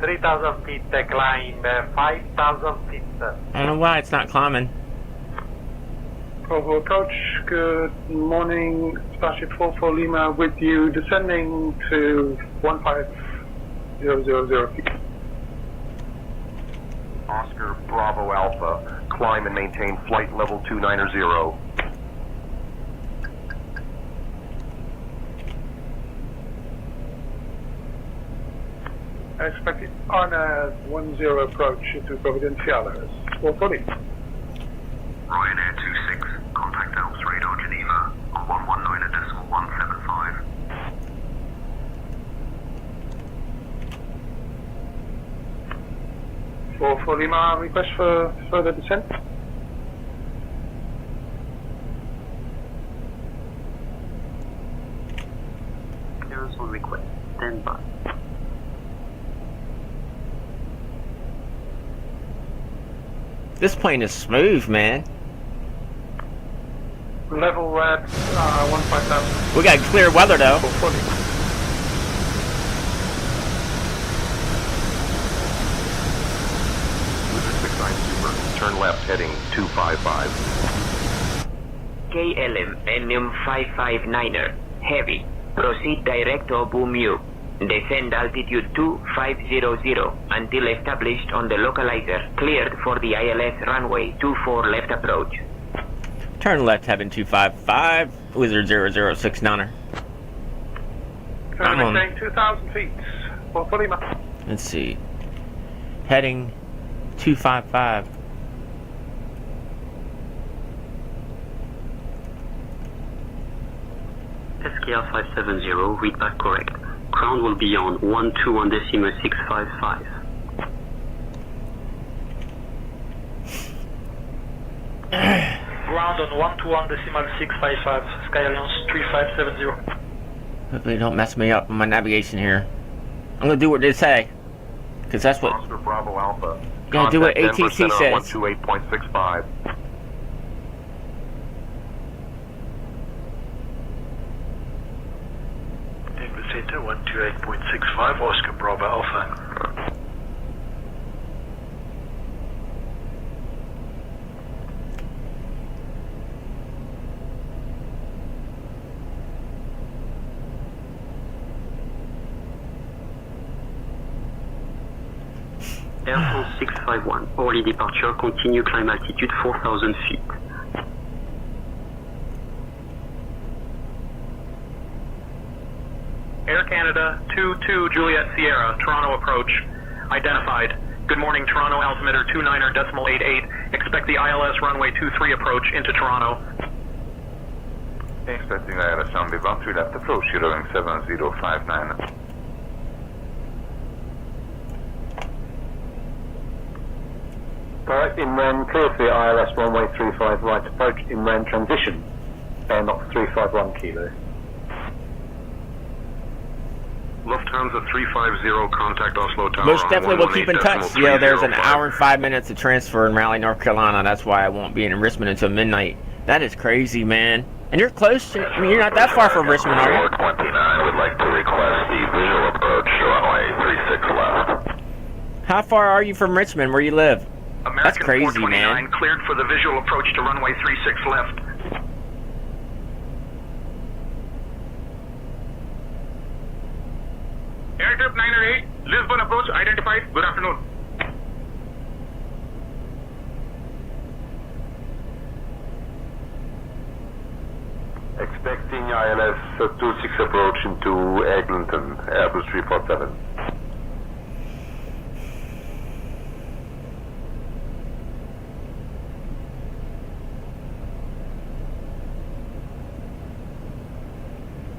3,000 feet, climb 5,000 feet. I don't know why it's not climbing. Bravo approach, good morning, Starship 44 Lima with you, descending to 15000 feet. Oscar Bravo Alpha, climb and maintain flight level 290. I expect it on a 10 approach to Providenciales, 440. Ryanair 26, contact Alps radar Geneva on 119.175. 440 Lima, request for further descent. Clearance on request, stand by. This plane is smooth, man. Level red, 15000. We got clear weather though. 440. Turn left, heading 255. KLM Enium 559er, heavy. Proceed direct to Bumu. Descend altitude 2500 until established on the localizer. Cleared for the ILS runway 24 left approach. Turn left, heading 255, Wizard 0069er. I'm on. Saying 2,000 feet, 440 miles. Let's see. Heading 255. SKR 570, read back correct. Ground will be on 121.655. Ground on 121.655, Sky Alliance 3570. Hopefully they don't mess me up on my navigation here. I'm gonna do what they say. Cause that's what... Oscar Bravo Alpha. You gotta do what ATC says. 128.65. Center 128.65, Oscar Bravo Alpha. Air France 651, early departure, continue climb altitude 4,000 feet. Air Canada 22 Juliet Sierra, Toronto approach, identified. Good morning, Toronto altimeter 29.88. Expect the ILS runway 23 approach into Toronto. Expecting ILS runway 13 left approach, Heroing 7059. Direct inland, clear for the ILS runway 35 right approach, inland transition. Knox 351 kilo. Lufthansa 350, contact Oslo Tower. Most definitely we'll keep in touch. Yeah, there's an hour and 5 minutes of transfer in Raleigh, North Carolina. That's why I won't be in Richmond until midnight. That is crazy, man. And you're close to, I mean, you're not that far from Richmond, are you? 29 would like to request the visual approach, runway 36 left. How far are you from Richmond, where you live? American That's crazy, man. Cleared for the visual approach to runway 36 left. Airtrip 908, Lisbon approach identified. Good afternoon. Expecting ILS 26 approach into Eglinton, Airbus 347.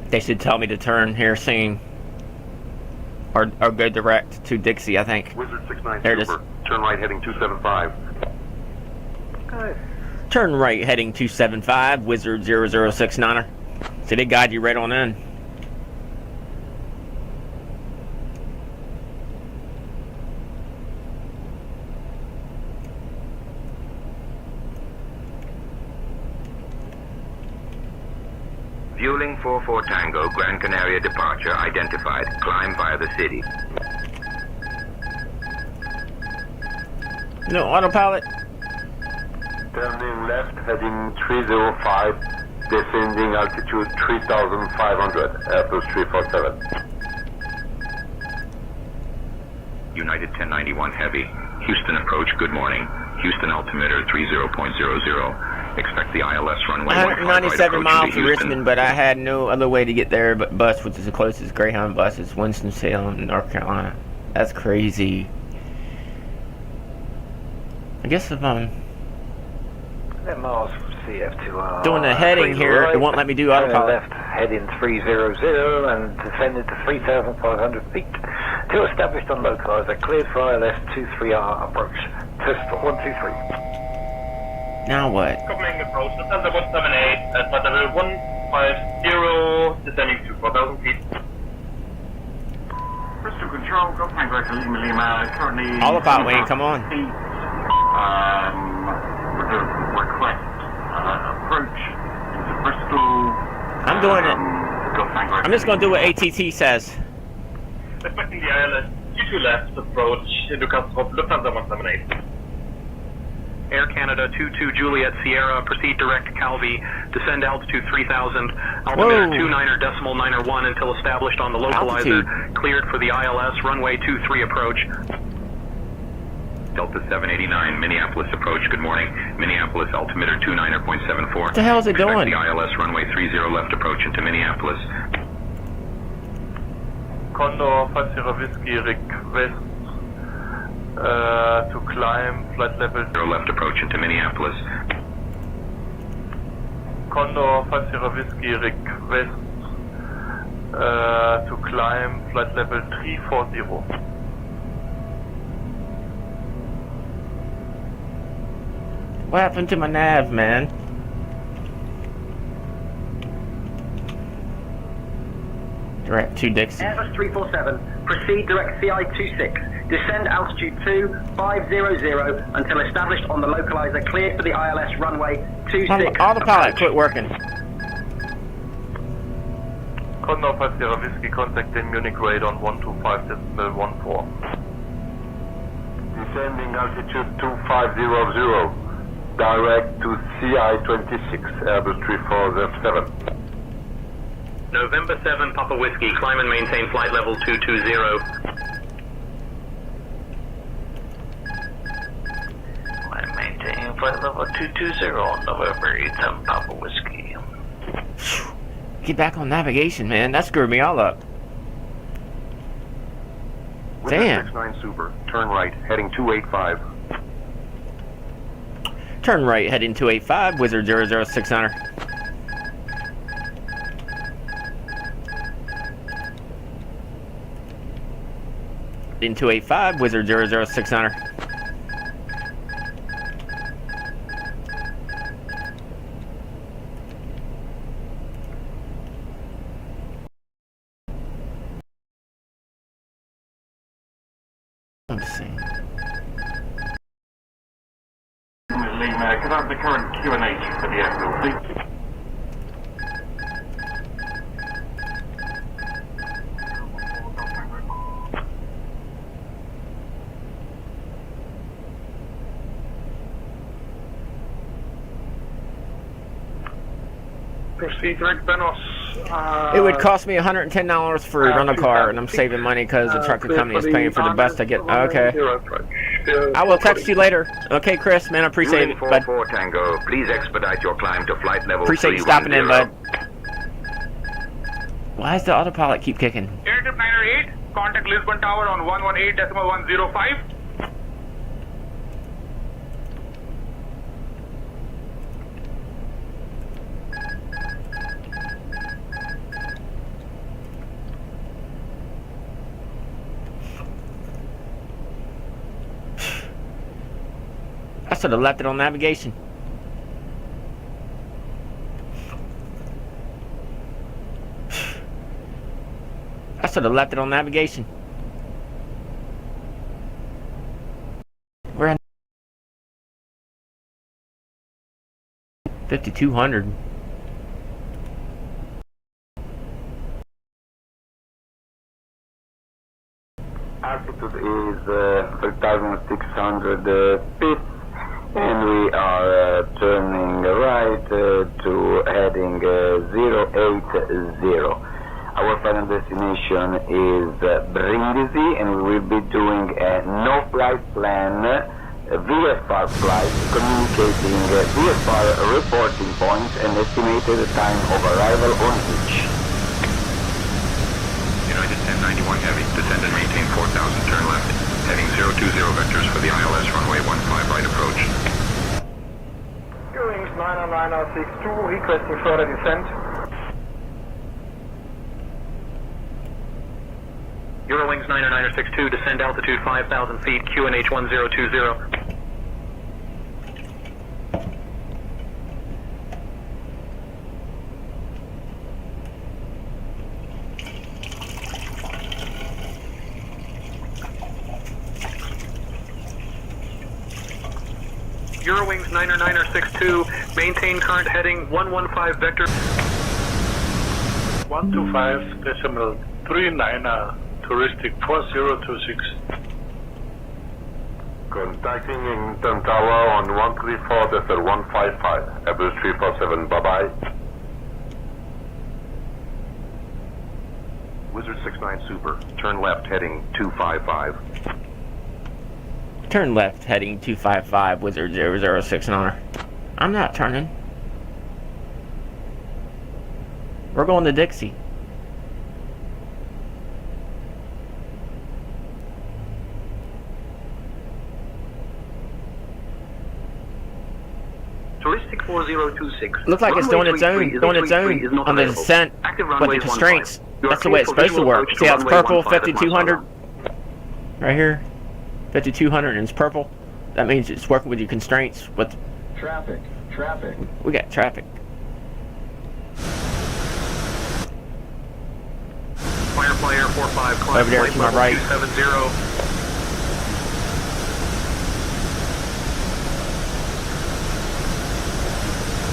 They should tell me to turn here soon. Or go direct to Dixie, I think. Wizard 69 there it is. Super. Turn right heading 275. Turn right heading 275, Wizard 0069er. So they guide you right on in. Fueling 44 Tango, Gran Canaria departure identified. Climb via the city. No autopilot. Turning left, heading 305, descending altitude 3,500, Airbus 347. United 1091 Heavy. Houston approach, good morning. Houston altimeter 30.00. Expect the ILS runway 197 miles to Houston. Richmond, but I had no other way to get there but bus, which is the closest Greyhound bus. Is Winston-Salem, North Carolina. That's crazy. I guess if I'm miles from CF to doing the heading here, it won't let me do autopilot. Left, heading 300 and descended to 3,500 feet. Till established on localizer, cleared for ILS 23R approach. Test 123. Now what? Covering approach, Lufthansa 178 at level 150, descending to 4,000 feet. Crystal Control, Golf Tango to Lima Lima, currently... Autopilot, Wayne, come on. With a request, approach into Bristol... I'm doing it. I'm just going to do what ATT says. Expecting the ILS 22 left approach into Kastrup, Lufthansa 178. Air Canada 22 Juliet Sierra, proceed direct Calvi, descend altitude 3000, altimeter 29.901 until established on the localizer, cleared for the ILS runway 23 approach. Delta 789, Minneapolis approach, good morning. Minneapolis altimeter 29.74. What the hell is it doing? The ILS runway 30 left approach into Minneapolis. Condor 50 Whiskey request to climb flight level 0 left approach into Minneapolis. Condor 50 Whiskey request to climb flight level 340. What happened to my nav, man? Direct to Dixie. Airbus 347, proceed direct CI-26, descend altitude 2500 until established on the localizer, cleared for the ILS runway 26. Autopilot quit working. Condor 50 Whiskey, contact in Munich radon 125.14. Descending altitude 2500, direct to CI-26, Airbus 347. November 7 Papa Whiskey, climb and maintain flight level 220. I'm maintaining flight level 220 on November 8 Papa Whiskey. Get back on navigation, man. That screwed me all up. Damn. 69 Super, turn right, heading 285. Turn right, heading 285, Wizard 0069er. In 285, Wizard 0069er. I'm saying. Lima, could I have the current QNH for the airfield, please? proceed direct Benos. It would cost me $110 for rental car, and I'm saving money because the trucking company is paying for the bus to get. Okay. I will text you later. Okay, Chris, man, I appreciate it, bud. 44 Tango, please expedite your climb to flight level Appreciate you stopping in, bud. Why does the autopilot keep kicking? Aircraft 908, contact Lisbon Tower on 118.105. I should have left it on navigation. I should have left it on navigation. We're at 5,200. Altitude is 3,600 feet. And we are turning right to heading 080. Our final destination is Brindisi, and we will be doing a no-flight plan, VFR flight, communicating VFR reporting points and estimated time of arrival on each. United 1091 Heavy, descend and maintain 4,000, turn left. Heading 020 vectors for the ILS runway 15 right approach. Wings 99062, requesting further descent. Eurowings 99062, descend altitude 5,000 feet, QNH 1020. Eurowings 99062, maintain current heading 115 vector. 125.39, touristic 4026. Contacting Inton Tower on 134.155, Airbus 347, bye-bye. Wizard 69 Super, turn left heading 255. Turn left, heading 255, Wizard 006 and honor. I'm not turning. We're going to Dixie. Touristic 4026. Looks like it's doing its own, on the descent with the constraints. That's the way it's supposed to work. See how it's purple, 5,200? Right here. 5,200 and it's purple. That means it's working with your constraints. With traffic. We got traffic. Player 45, climb over there to my right. 270.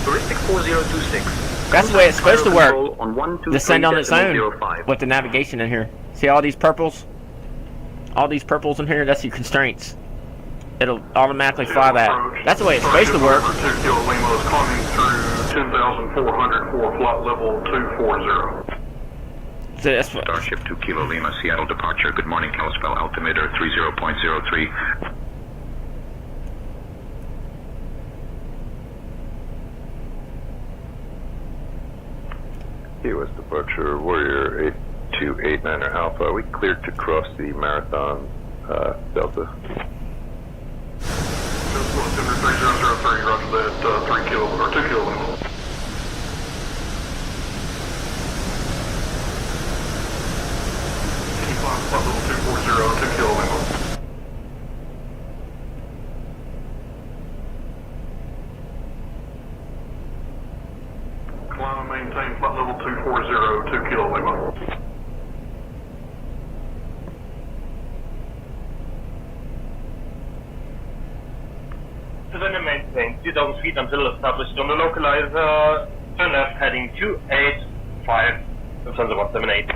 Touristic 4026. That's the way it's supposed to work. On Descend on its own with the navigation in here. See all these purples? All these purples in here, that's your constraints. It'll automatically fly that. That's the way it's supposed to work. Lima is climbing through 10,400 for flight level 240. Starship 2 Kilo Lima, Seattle departure. Good morning, Kalispell altimeter 30.03. US departure, Warrior 8289er Alpha. We cleared to cross the Marathon Delta. Just 3003, roger that, 3 kilo, or 2 kilo Lima. Flight level 240, 2 kilo Lima. Climb and maintain flight level 240, 2 kilo Lima. Descend and maintain 2,000 feet until established on the localizer. Turn left heading 285, Lufthansa 178.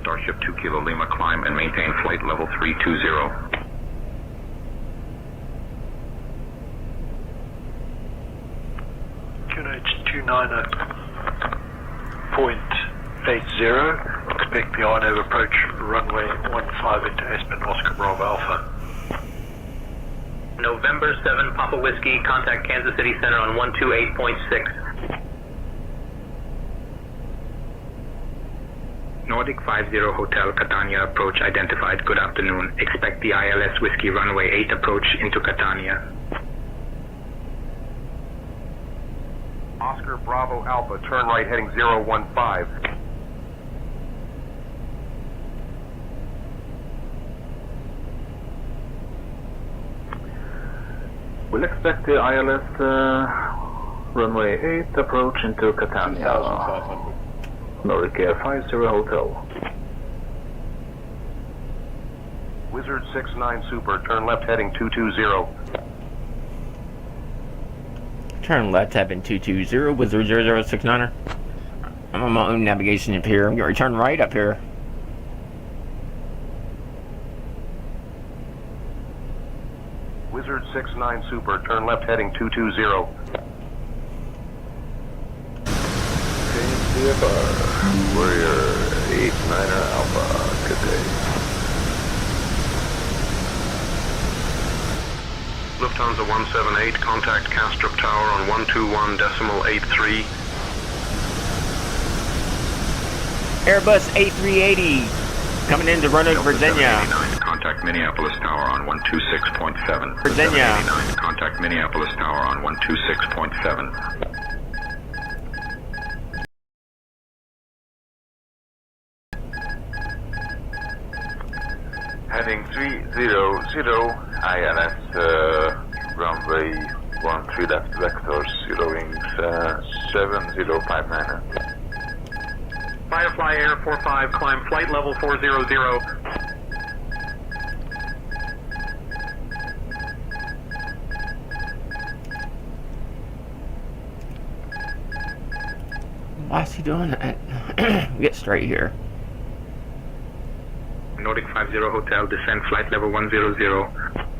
Starship 2 Kilo Lima, climb and maintain flight level 320. 190.80. Expect the I-nav approach runway 15 into Aspen Oscar Bravo Alpha. November 7 Papa Whiskey, contact Kansas City Center on 128.6. Nordic 50 Hotel Catania approach identified. Good afternoon. Expect the ILS Whiskey runway 8 approach into Catania. Oscar Bravo Alpha, turn right heading 015. We'll expect the ILS runway 8 approach into Catania. 2,500. Nordic Air 50 Hotel. Wizard 69 Super, turn left heading 220. Turn left, heading 220, Wizard 0069er. I'm on my own navigation up here. I'm going to turn right up here. Wizard 69 Super, turn left heading 220. CFR, Warrior 89er Alpha, good day. Lufthansa 178, contact Castrop Tower on 121.83. Airbus A380 coming into Roanoke, Virginia. 89, contact Minneapolis Tower on 126.7. Virginia. 89, contact Minneapolis Tower on 126.7. Heading 300, ILS runway 13 left vector, 0 wings 7059. Firefly Air 45, climb flight level 400. Why is he doing that? Get straight here. Nordic 50 Hotel, descend flight level 100.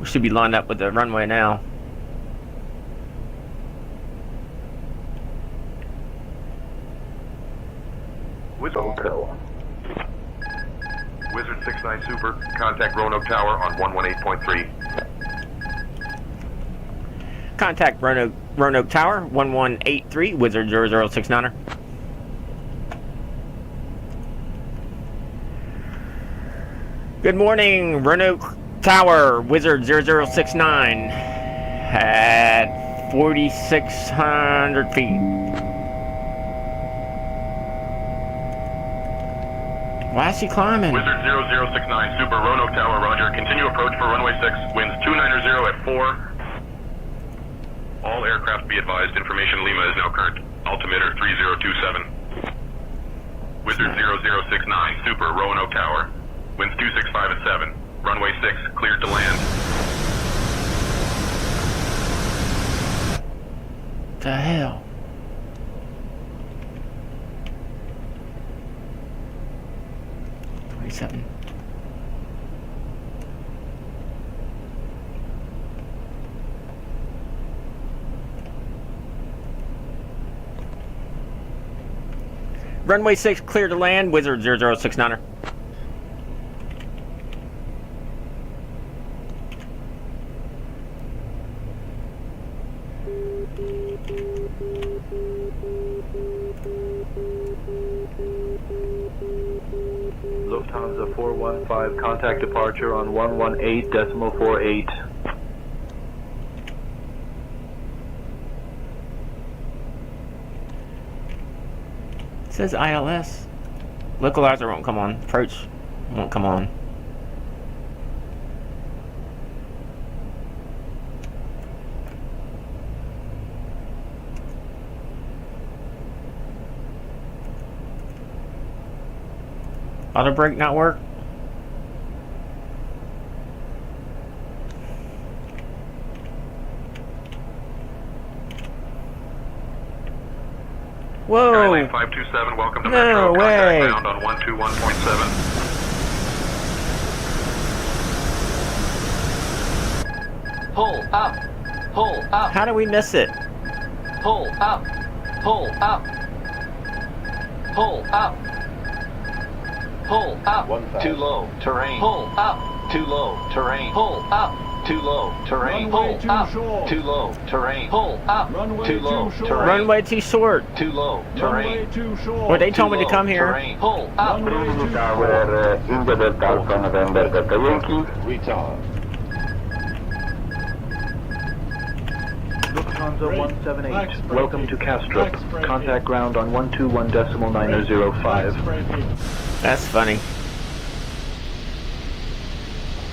We should be lined up with the runway now. Wizard Hotel. Wizard 69 Super, contact Roanoke Tower on 118.3. Contact Roanoke Tower, 1183, Wizard 0069er. Good morning, Roanoke Tower, Wizard 0069 at 4,600 feet. Why is he climbing? Wizard 0069, Super, Roanoke Tower, roger. Continue approach for runway 6, winds 290 at 4. All aircraft be advised, information Lima is now current. Altimeter 3027. Wizard 0069, Super, Roanoke Tower. Winds 265 at 7. Runway 6, cleared to land. The hell? $27. Runway 6 clear to land, Wizard 0069er. Lufthansa 415, contact departure on 118.48. It says ILS. Localizer won't come on. Approach won't come on. Auto brake not work? Whoa! Skylane 527, welcome to No Metro. way. Contact ground on 121.7. Pull up. Pull up. How do we miss it? Pull up. Pull up. Pull up. Pull up. Too low. Terrain. Pull up. Too low. Terrain. Pull up. Too low. Terrain. Pull up. Too low. Terrain. Pull up. Too low. Terrain. Runway too short. Too low. Terrain. Well, they told me to come here. Pull up. Tower, India Delta Alpha November Delta Yankee. Retard. Lufthansa 178, welcome to Castro. Contact ground on 121.905. That's funny.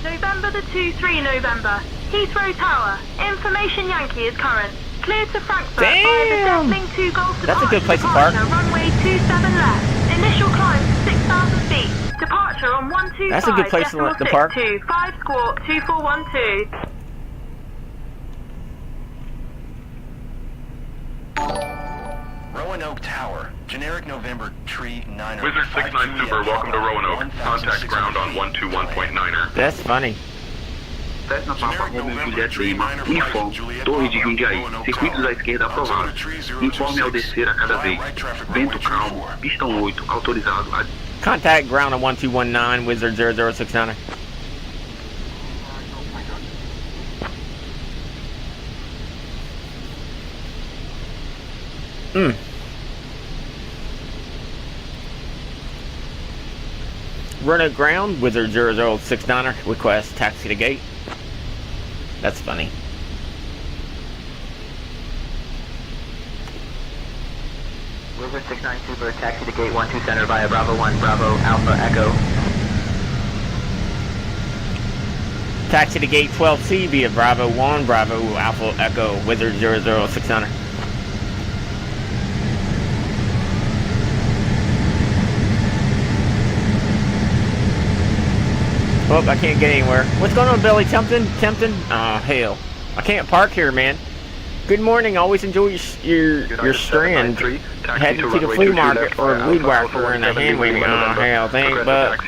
November the 2-3 November. Heathrow Tower. Information Yankee is current. Cleared to Frankfurt via the Deathling 2 Golf That's a good place to park. Runway 27 left. Initial climb to 6,000 feet. Departure on 125. That's a good place to park. 5 squawk 2412. Roanoke Tower. Generic November Tree 9er. Wizard 69 Super, welcome to Roanoke. Contact ground on 121.9er. That's funny. Cessna Papa Romeo Juliette Lima, uniforme, Torre de Jundiaí, circuitos à esquerda aprovado. Informe ao descer a cada vez. Vento calmo, pistão 8, autorizado a... Contact ground on 1219, Wizard 0069. Roanoke ground, Wizard 0069, request taxi to gate. That's funny. Wizard 69 Super, taxi to gate 12 center via Bravo 1, Bravo Alpha Echo. Taxi to gate 12C via Bravo 1, Bravo Alpha Echo, Wizard 0069. Oh, I can't get anywhere. What's going on, Billy? Tempting? Oh, hell. I can't park here, man. Good morning. Always enjoy your strand. Heading to the flea market for a weed whacker and a hand waving. Oh, hell. Thank, but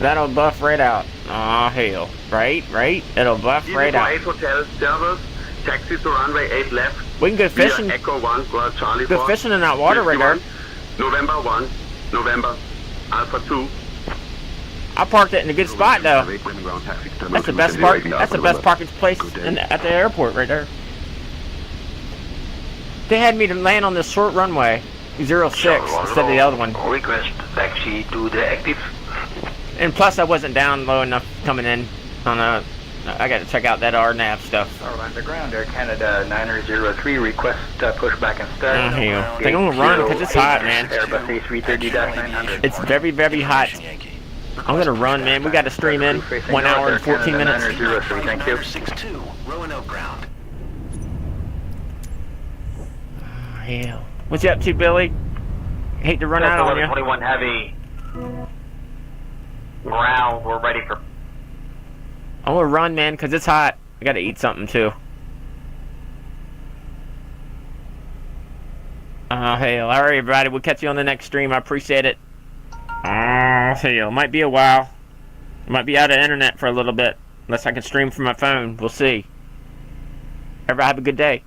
that'll buff right out. Oh, hell. Right? It'll buff right out. Hotel servers, taxi to runway 8 left. We can go fishing. Echo 1, Charlie Go fishing in that water right there. November 1, November Alpha 2. I parked it in a good spot though. That's the best park. That's the best parking place at the airport right there. They had me to land on this short runway, 06, instead of the other one. Request taxi to the active. And plus, I wasn't down low enough coming in on a. I got to check out that RNAV stuff. Underground Air Canada 903, request pushback and start. Oh, hell. They're gonna run because it's hot, man. Airbus A330-900. It's very, very hot. I'm gonna run, man. We got to stream in 1 hour and 14 minutes. Thank you. 62, Roanoke ground. Oh, hell. What you up to, Billy? Hate to run out on you. 21 heavy. Ground. We're ready for. I'm gonna run, man, because it's hot. I gotta eat something too. Oh, hell. All right, everybody. We'll catch you on the next stream. I appreciate it. Oh, hell. Might be a while. Might be out of internet for a little bit. Unless I can stream from my phone. We'll see. Everybody have a good day.